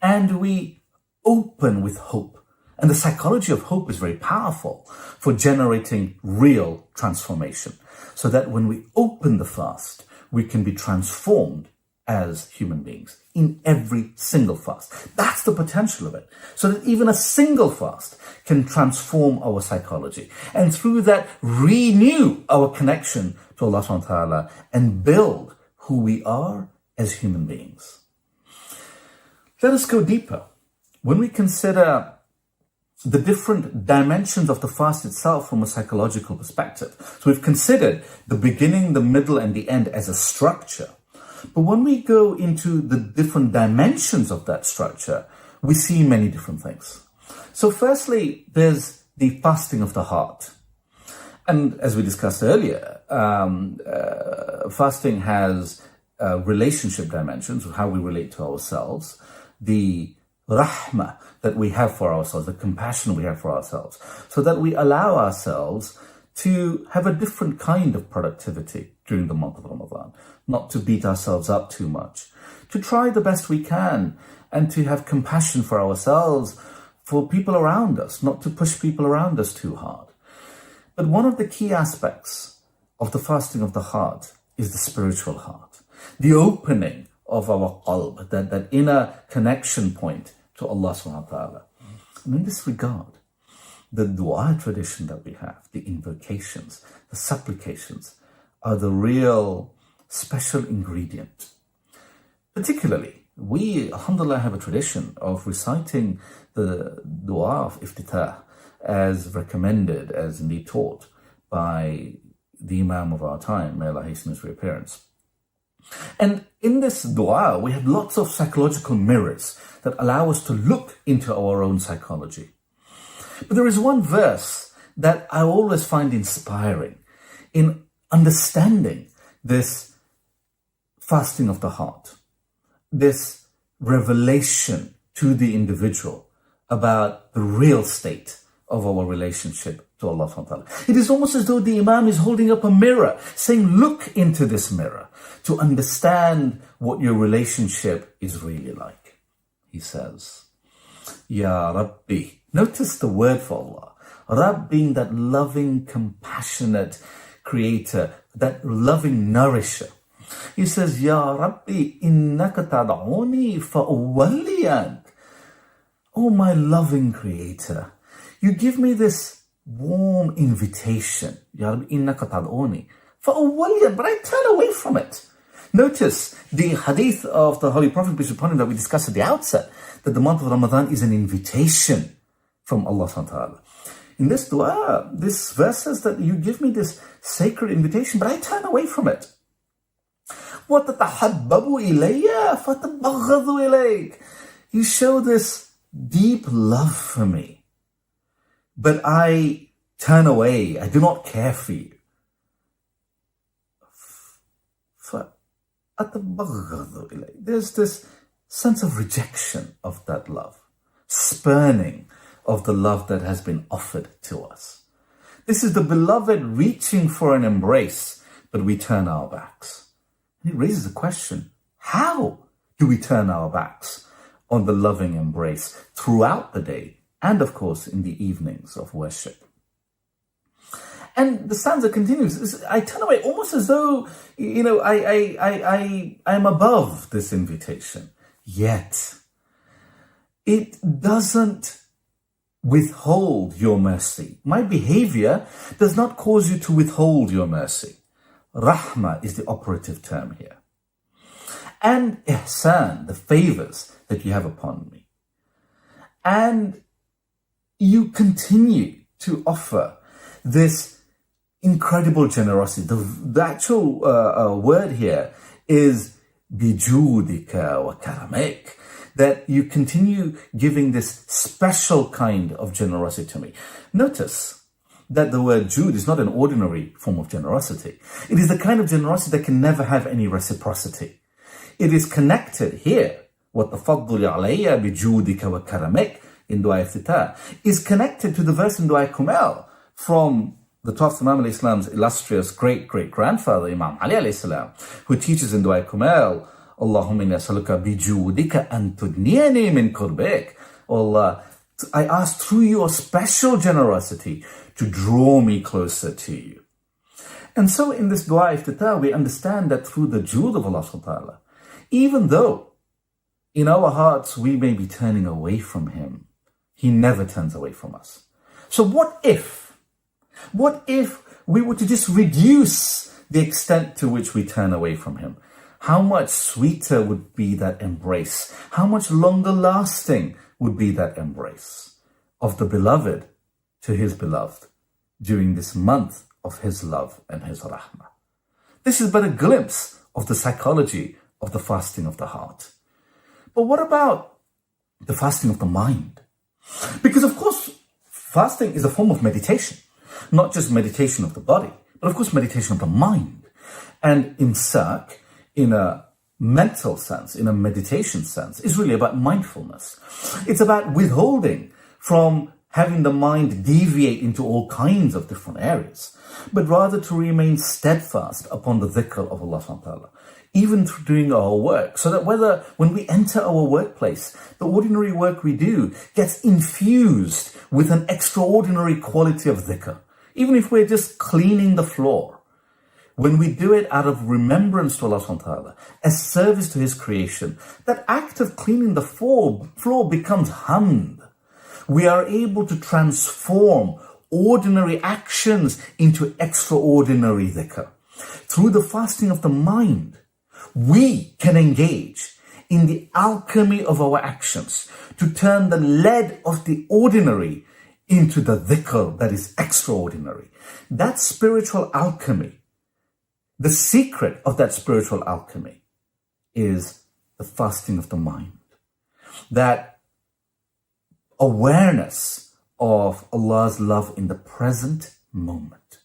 and we open with hope. And the psychology of hope is very powerful for generating real transformation, so that when we open the fast, we can be transformed as human beings in every single fast. That's the potential of it. So that even a single fast can transform our psychology and through that renew our connection to Allah subhanahu wa ta'ala and build who we are as human beings. Let us go deeper. When we consider the different dimensions of the fast itself from a psychological perspective. So we've considered the beginning, the middle, and the end as a structure. But when we go into the different dimensions of that structure, we see many different things. So firstly, there's the fasting of the heart. And as we discussed earlier, fasting has relationship dimensions, how we relate to ourselves, the rahmah that we have for ourselves, the compassion we have for ourselves, so that we allow ourselves to have a different kind of productivity during the month of Ramadan, not to beat ourselves up too much, to try the best we can and to have compassion for ourselves, for people around us, not to push people around us too hard. But one of the key aspects of the fasting of the heart is the spiritual heart, the opening of our qalb, that inner connection point to Allah subhanahu wa ta'ala. And in this regard, the dua tradition that we have, the invocations, the supplications, are the real special ingredient. Particularly, we, alhamdulillah, have a tradition of reciting the dua of iftitah as recommended, as indeed taught by the Imam of our time, may Allah hasten his reappearance. And in this dua, we have lots of psychological mirrors that allow us to look into our own psychology. But there is one verse that I always find inspiring in understanding this fasting of the heart, this revelation to the individual about the real state of our relationship to Allah subhanahu wa ta'ala. It is almost as though the Imam is holding up a mirror, saying, look into this mirror to understand what your relationship is really like. He says, Ya Rabbi. Notice the word for Allah. Rabb being that loving, compassionate creator, that loving nourisher. He says, Ya Rabbi, innaka tad'uni fa'uwalliyan. Oh, my loving creator, you give me this warm invitation. Ya Rabbi, innaka tad'uni fa'uwalliyan, but I turn away from it. Notice the hadith of the Holy Prophet, peace be upon him, that we discussed at the outset, that the month of Ramadan is an invitation from Allah subhanahu wa ta'ala. In this dua, this verse says that you give me this sacred invitation, but I turn away from it. وَتَتَحَبَّبُ إِلَيَّ فَتَبَغَّضُ إِلَيْكَ. You show this deep love for me, but I turn away. I do not care for you. فَأَتَبَغَّضُ إِلَيْكَ. There's this sense of rejection of that love, spurning of the love that has been offered to us. This is the beloved reaching for an embrace, but we turn our backs. And it raises the question, how do we turn our backs on the loving embrace throughout the day and, of course, in the evenings of worship? And the stanza continues, I turn away almost as though, I'm above this invitation. Yet, it doesn't withhold your mercy. My behavior does not cause you to withhold your mercy. Rahmah is the operative term here. And ihsan, the favors that you have upon me. And you continue to offer this incredible generosity. The actual word here is bijudika wa karamik. That you continue giving this special kind of generosity to me. Notice that the word Jude is not an ordinary form of generosity. It is the kind of generosity that can never have any reciprocity. It is connected here, وَتَفَضُّلِ عَلَيَّ بِجُودِكَ وَكَرَمِكَ in Dua Iftitah, is connected to the verse in Dua Kumail from the 12th Imam al-Islam's illustrious great-great-grandfather, Imam Ali alayhi salam, who teaches in Dua Kumail, Allahumma inni as'aluka bijudika an tudniyani min qurbik. Allah, I ask through your special generosity to draw me closer to you. And so in this dua iftitah, we understand that through the jood of Allah subhanahu wa ta'ala, Even though in our hearts we may be turning away from him, he never turns away from us. So what if we were to just reduce the extent to which we turn away from him? How much sweeter would be that embrace? How much longer lasting would be that embrace of the beloved to his beloved during this month of his love and his rahmah? This is but a glimpse of the psychology of the fasting of the heart. But what about the fasting of the mind? Because of course, fasting is a form of meditation, not just meditation of the body, but of course meditation of the mind. And imsak, in a mental sense, in a meditation sense, is really about mindfulness. It's about withholding from having the mind deviate into all kinds of different areas, but rather to remain steadfast upon the dhikr of Allah subhanahu wa ta'ala, even through doing our work, so that when we enter our workplace, the ordinary work we do gets infused with an extraordinary quality of dhikr. Even if we're just cleaning the floor, when we do it out of remembrance to Allah subhanahu wa ta'ala, as service to his creation, that act of cleaning the floor becomes hamd. We are able to transform ordinary actions into extraordinary dhikr. Through the fasting of the mind, we can engage in the alchemy of our actions to turn the lead of the ordinary into the dhikr that is extraordinary. That spiritual alchemy, the secret of that spiritual alchemy is the fasting of the mind. That awareness of Allah's love in the present moment,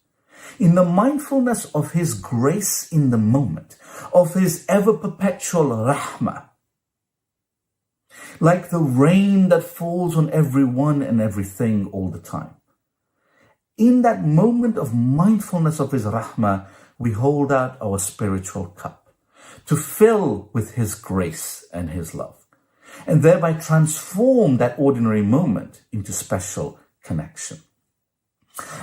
in the mindfulness of his grace in the moment, of his ever-perpetual rahmah, like the rain that falls on everyone and everything all the time. In that moment of mindfulness of his rahmah, we hold out our spiritual cup to fill with his grace and his love, and thereby transform that ordinary moment into special connection.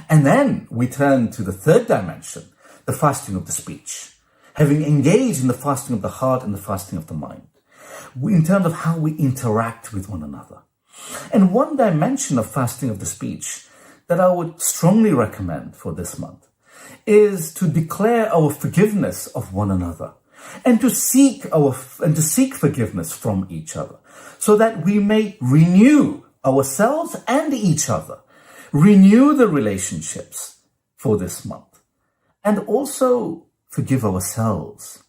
And then we turn to the third dimension, the fasting of the speech. Having engaged in the fasting of the heart and the fasting of the mind, in terms of how we interact with one another. And one dimension of fasting of the speech that I would strongly recommend for this month is to declare our forgiveness of one another and to seek forgiveness from each other, so that we may renew ourselves and each other, renew the relationships for this month, and also forgive ourselves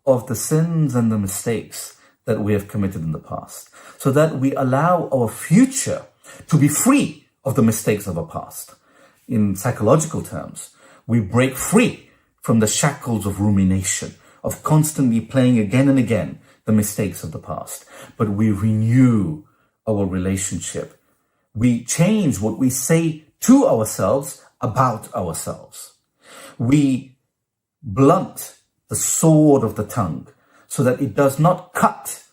of the sins and the mistakes that we have committed in the past, so that we allow our future to be free of the mistakes of our past. In psychological terms, we break free from the shackles of rumination, of constantly playing again and again the mistakes of the past, but we renew our relationship. We change what we say to ourselves about ourselves. We blunt the sword of the tongue so that it does not cut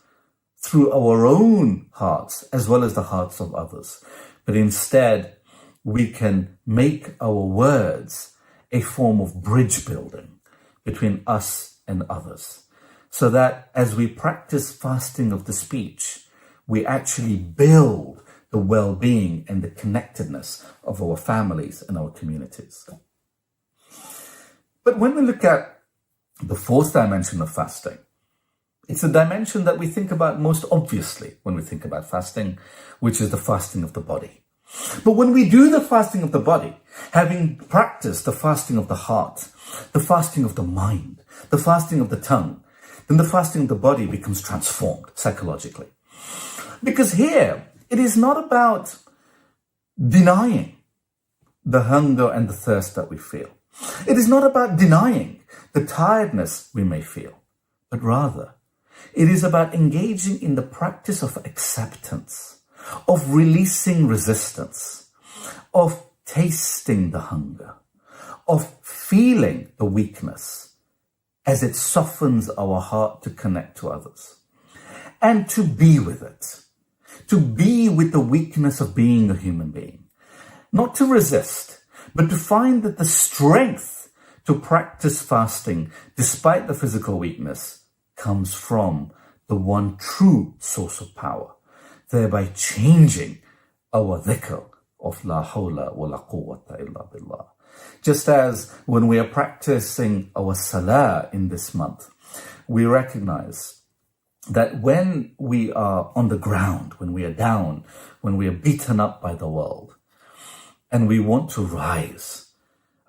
through our own hearts as well as the hearts of others, but instead we can make our words a form of bridge building between us and others, so that as we practice fasting of the speech, we actually build the well-being and the connectedness of our families and our communities. But when we look at the fourth dimension of fasting, it's a dimension that we think about most obviously when we think about fasting, which is the fasting of the body. But when we do the fasting of the body, having practiced the fasting of the heart, the fasting of the mind, the fasting of the tongue, then the fasting of the body becomes transformed psychologically. Because here, it is not about denying the hunger and the thirst that we feel. It is not about denying the tiredness we may feel, but rather, it is about engaging in the practice of acceptance, of releasing resistance, of tasting the hunger, of feeling the weakness as it softens our heart to connect to others, and to be with it, to be with the weakness of being a human being, not to resist, but to find that the strength to practice fasting despite the physical weakness comes from the one true source of power, thereby changing our dhikr of la hawla wa la quwwata illa billah. Just as when we are practicing our salah in this month, we recognize that when we are on the ground, when we are down, when we are beaten up by the world, and we want to rise,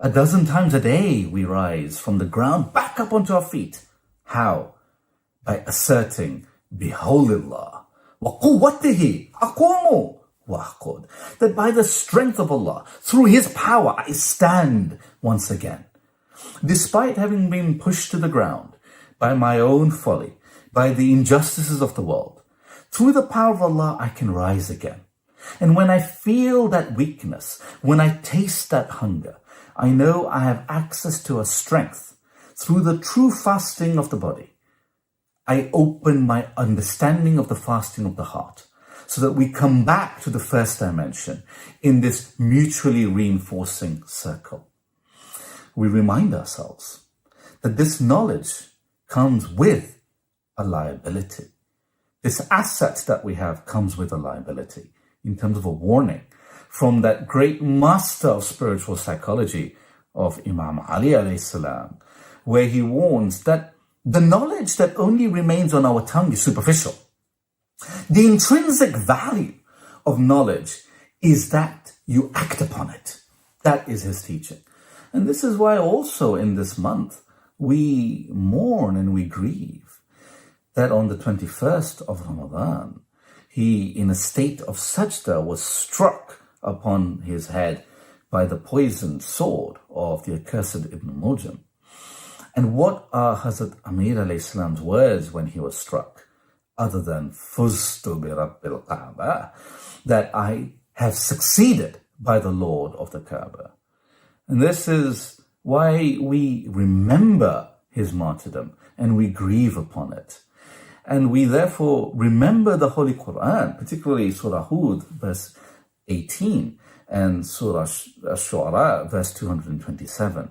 12 times a day we rise from the ground back up onto our feet. How? By asserting, Bihawlillah, wa quwwatihi, aqumu wa aqud. That by the strength of Allah, through His power, I stand once again. Despite having been pushed to the ground by my own folly, by the injustices of the world, through the power of Allah, I can rise again. And when I feel that weakness, when I taste that hunger, I know I have access to a strength. Through the true fasting of the body, I open my understanding of the fasting of the heart, so that we come back to the first dimension in this mutually reinforcing circle. We remind ourselves that this knowledge comes with a liability. This asset that we have comes with a liability in terms of a warning from that great master of spiritual psychology of Imam Ali alayhi salam, where he warns that the knowledge that only remains on our tongue is superficial. The intrinsic value of knowledge is that you act upon it. That is his teaching. And this is why also in this month, we mourn and we grieve that on the 21st of Ramadan, he, in a state of sajda, was struck upon his head by the poisoned sword of the accursed Ibn Muljam. And what are Hazrat Amir alayhi salam's words when he was struck? Other than Fuztu bi Rabbil Kaaba, that I have succeeded by the Lord of the Kaaba. And this is why we remember his martyrdom and we grieve upon it. And we therefore remember the Holy Quran, particularly Surah Hud, verse 18, and Surah Ash-Shu'ara, verse 227,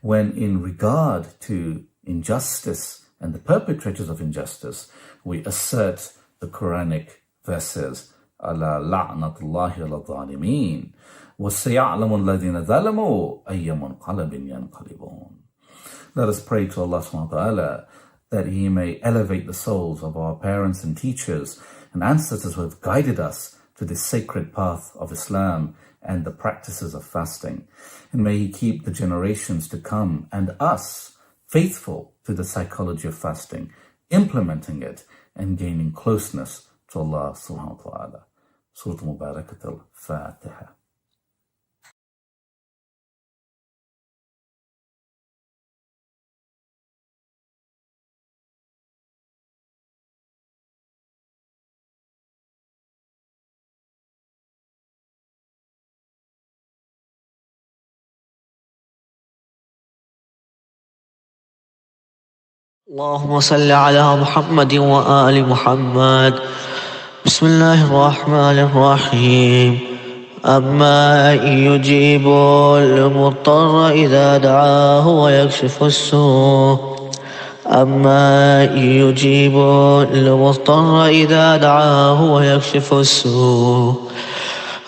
when in regard to injustice and the perpetrators of injustice, we assert the Quranic verses, Ala la'natullahi ala dhalimeen, wa saya'lamu alladhina dhalamu ayyamun qalbin yanqalibun. Let us pray to Allah subhanahu wa ta'ala that He may elevate the souls of our parents and teachers and ancestors who have guided us to this sacred path of Islam and the practices of fasting. And may He keep the generations to come and us faithful to the psychology of fasting, implementing it and gaining closeness to Allah subhanahu wa ta'ala. Surah Mubarakat al-Fatiha. اللهم صل على محمد وآل محمد. بسم الله الرحمن الرحيم. أما يجيب المضطر إذا دعاه ويكشف السوء. أما يجيب المضطر إذا دعاه ويكشف السوء.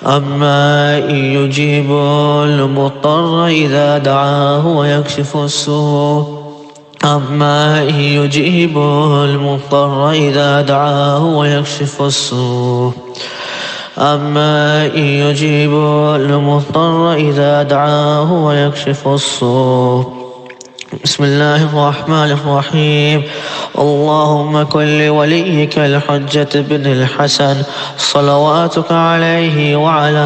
أما يجيب المضطر إذا دعاه ويكشف السوء. أما يجيب المضطر إذا دعاه ويكشف السوء. أما يجيب المضطر إذا دعاه ويكشف السوء. بسم الله الرحمن الرحيم. اللهم كن لوليك الحجة بن الحسن صلواتك عليه وعلى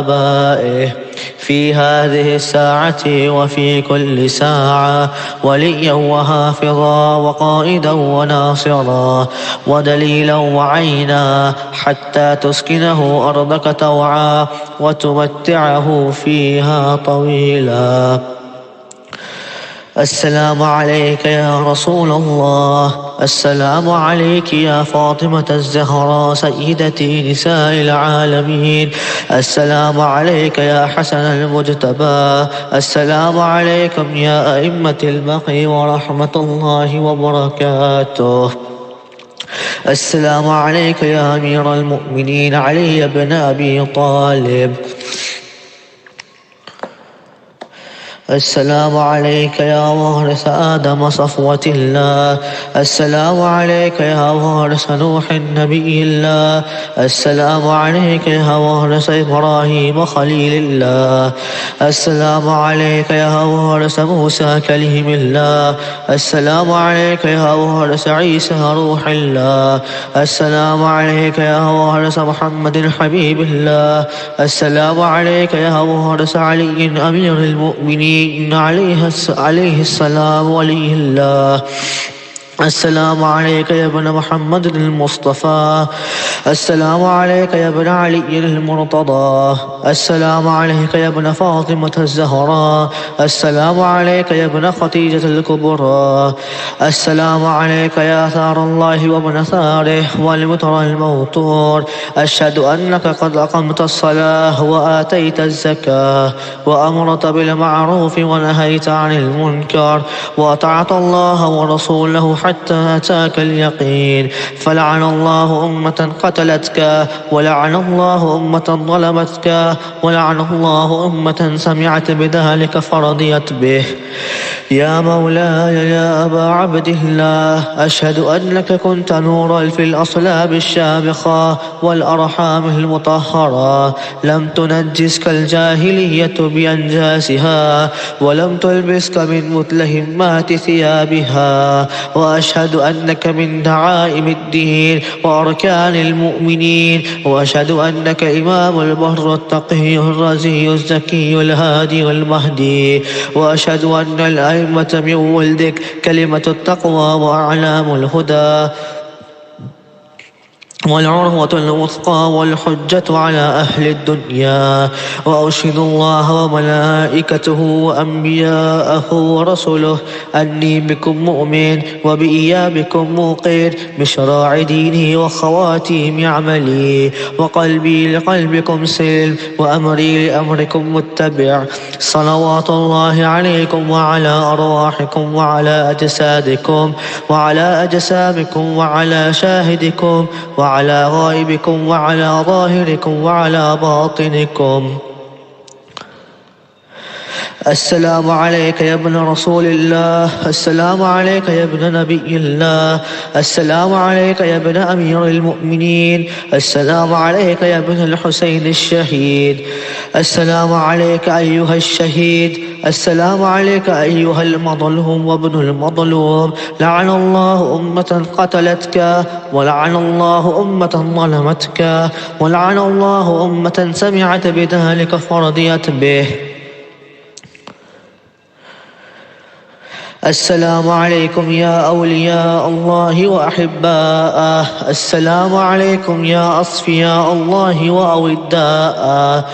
آبائه في هذه الساعة وفي كل ساعة وليا وحافظا وقائدا وناصرا ودليلا وعينا حتى تسكنه أرضك طوعا وتمتعه فيها طويلا. السلام عليك يا رسول الله. السلام عليك يا فاطمة الزهراء سيدتي نساء العالمين. السلام عليك يا حسن المجتبى. السلام عليكم يا أئمة البقي ورحمة الله وبركاته. السلام عليك يا أمير المؤمنين علي بن أبي طالب. السلام عليك يا وارث آدم صفوة الله. السلام عليك يا وارث نوح النبي الله. السلام عليك يا وارث إبراهيم خليل الله. السلام عليك يا وارث موسى كليم الله. السلام عليك يا وارث عيسى روح الله. السلام عليك يا وارث محمد حبيب الله. السلام عليك يا وارث علي أمير المؤمنين عليه السلام ولي الله. السلام عليك يا ابن محمد المصطفى. السلام عليك يا ابن علي المرتضى. السلام عليك يا ابن فاطمة الزهراء. السلام عليك يا ابن خديجة الكبرى. السلام عليك يا ثار الله وابن ثاره والمتر الموتور. أشهد أنك قد أقمت الصلاة وآتيت الزكاة وأمرت بالمعروف ونهيت عن المنكر وأطعت الله ورسوله حتى أتاك اليقين. فلعن الله أمة قتلتك ولعن الله أمة ظلمتك ولعن الله أمة سمعت بذلك فرضيت به. يا مولاي يا أبا عبد الله أشهد أنك كنت نورا في الأصلاب الشامخة والأرحام المطهرة. لم تنجسك الجاهلية بأنجاسها ولم تلبسك من متلهمات ثيابها. وأشهد أنك من دعائم الدين وأركان المؤمنين. وأشهد أنك إمام البر التقي الرزي الزكي الهادي والمهدي. وأشهد أن الأئمة من ولدك كلمة التقوى وأعلام الهدى والعروة الوثقى والحجة على أهل الدنيا. وأشهد الله وملائكته وأنبياءه ورسله أني بكم مؤمن وبإيابكم موقن بشراع ديني وخواتيم عملي وقلبي لقلبكم سلم وأمري لأمركم متبع. صلوات الله عليكم وعلى أرواحكم وعلى أجسادكم وعلى أجسامكم وعلى شاهدكم وعلى غائبكم وعلى ظاهركم وعلى باطنكم. السلام عليك يا ابن رسول الله. السلام عليك يا ابن نبي الله. السلام عليك يا ابن أمير المؤمنين. السلام عليك يا ابن الحسين الشهيد. السلام عليك أيها الشهيد. السلام عليك أيها المظلوم وابن المظلوم. لعن الله أمة قتلتك ولعن الله أمة ظلمتك ولعن الله أمة سمعت بذلك فرضيت به. السلام عليكم يا أولياء الله وأحباءه. السلام عليكم يا أصفياء الله وأوداءه.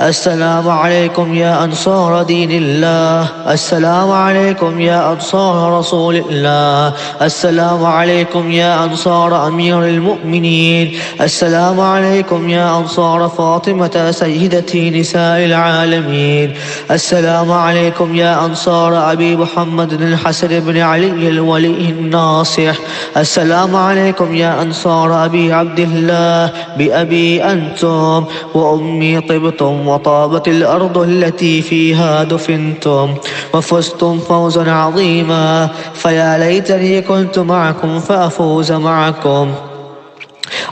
السلام عليكم يا أنصار دين الله. السلام عليكم يا أنصار رسول الله. السلام عليكم يا أنصار أمير المؤمنين. السلام عليكم يا أنصار فاطمة سيدتي نساء العالمين. السلام عليكم يا أنصار أبي محمد الحسن بن علي الولي الناصح. السلام عليكم يا أنصار أبي عبد الله بأبي أنتم وأمي طبتم وطابت الأرض التي فيها دفنتم وفزتم فوزا عظيما. فيا ليتني كنت معكم فأفوز معكم.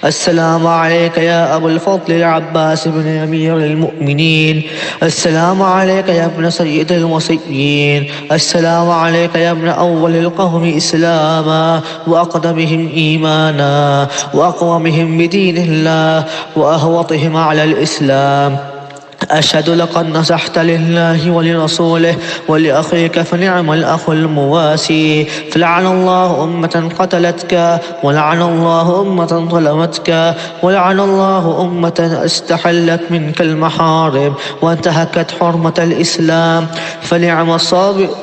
السلام عليك يا أبو الفضل العباس بن أمير المؤمنين. السلام عليك يا ابن سيد الوصيين. السلام عليك يا ابن أول القوم إسلاما وأقدمهم إيمانا وأقومهم بدين الله وأهوطهم على الإسلام. أشهد لقد نصحت لله ولرسوله ولأخيك فنعم الأخ المواسي. فلعن الله أمة قتلتك، ولعن الله أمة ظلمتك، ولعن الله أمة استحلت منك المحارم وانتهكت حرمة الإسلام.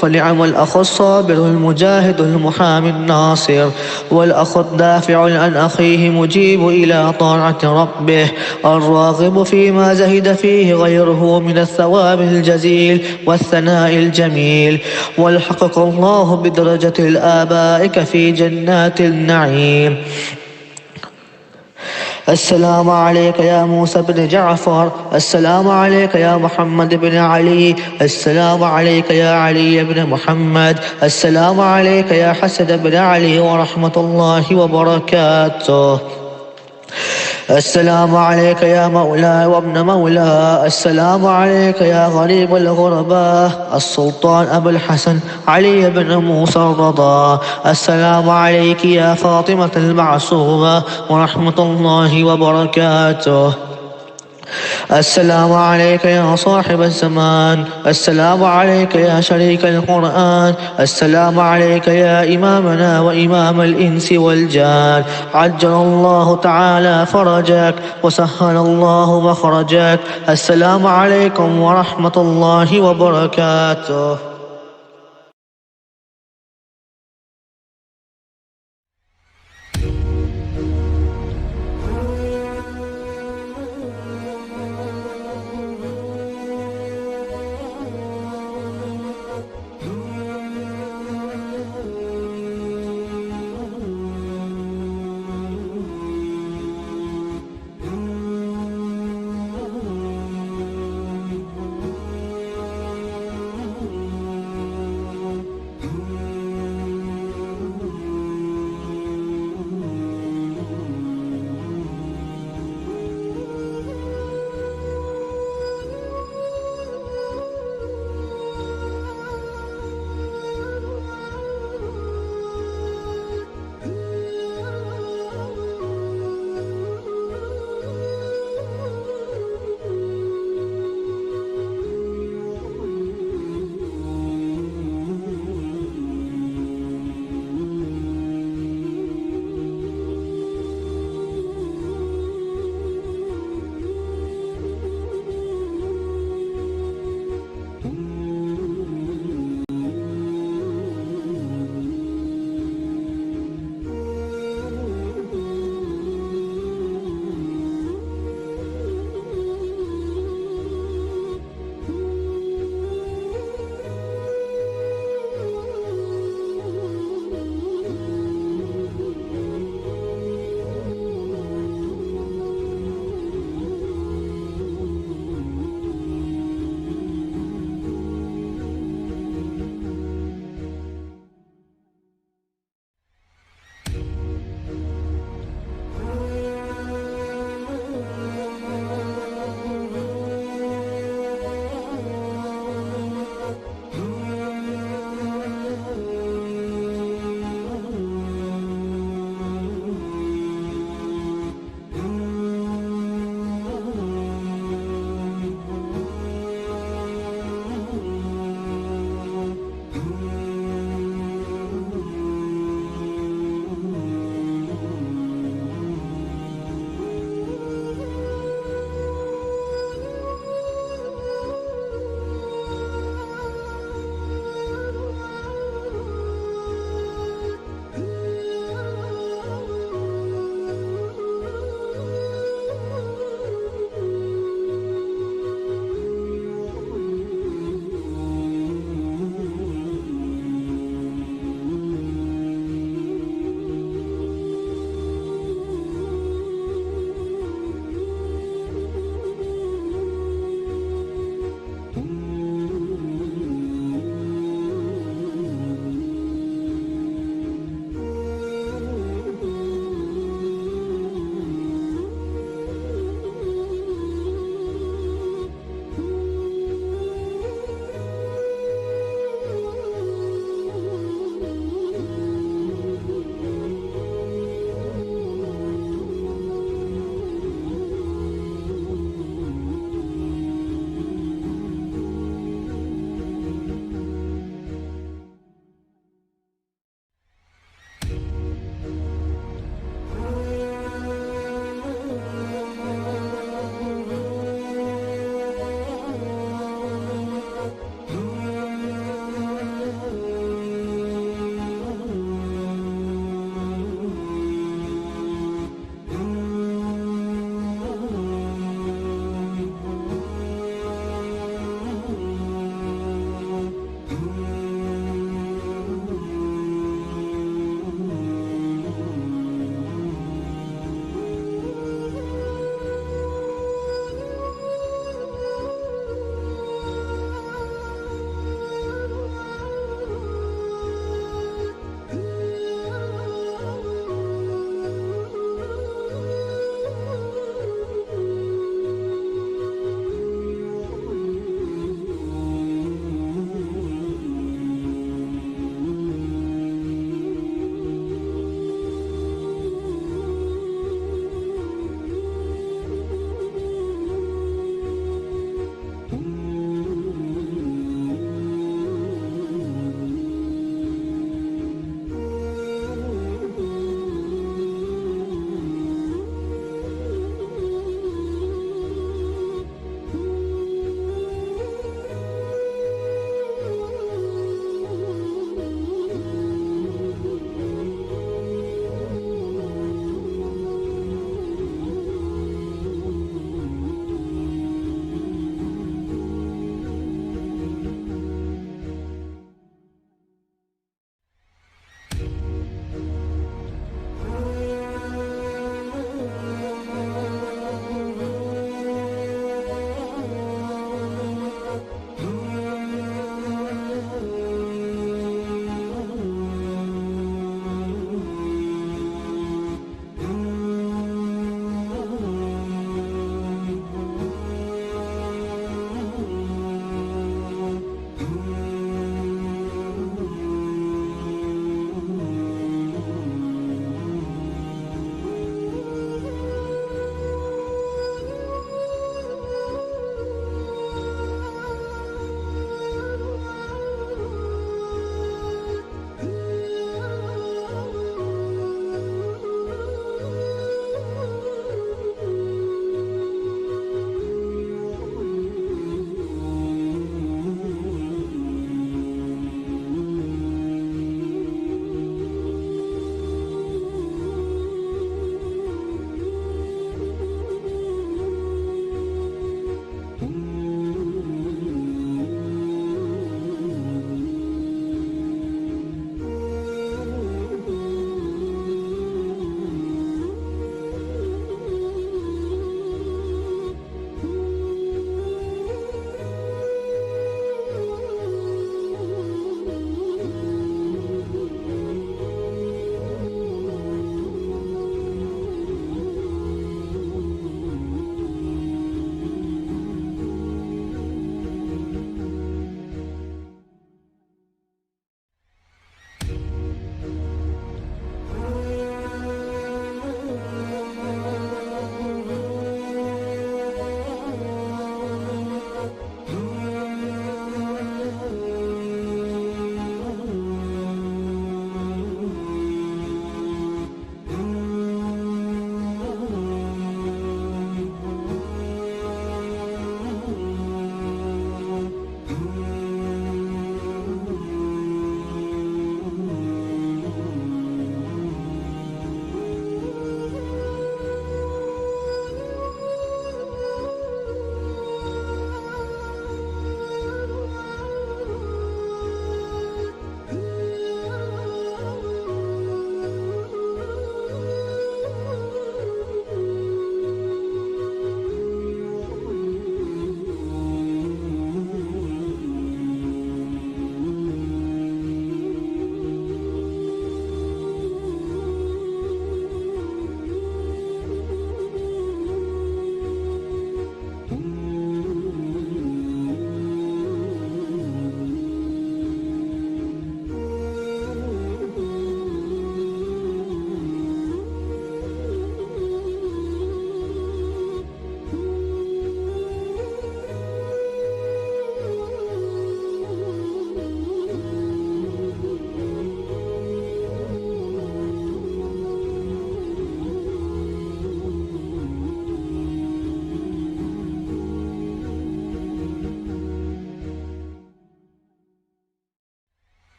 فنعم الأخ الصابر المجاهد المحامي الناصر، والأخ الدافع عن أخيه مجيب إلى طاعة ربه، الراغب فيما زهد فيه غيره من الثواب الجزيل والثناء الجميل. والحقق الله بدرجة الآبائك في جنات النعيم. السلام عليك يا موسى بن جعفر، السلام عليك يا محمد بن علي، السلام عليك يا علي بن محمد، السلام عليك يا حسن بن علي ورحمة الله وبركاته. السلام عليك يا مولاي وابن مولاي، السلام عليك يا غريب الغرباء السلطان أبو الحسن علي بن موسى الرضا، السلام عليك يا فاطمة المعصومة ورحمة الله وبركاته. السلام عليك يا صاحب الزمان، السلام عليك يا شريك القرآن، السلام عليك يا إمامنا وإمام الإنس والجان. عجل الله تعالى فرجك وسهل الله مخرجك. السلام عليكم ورحمة الله وبركاته.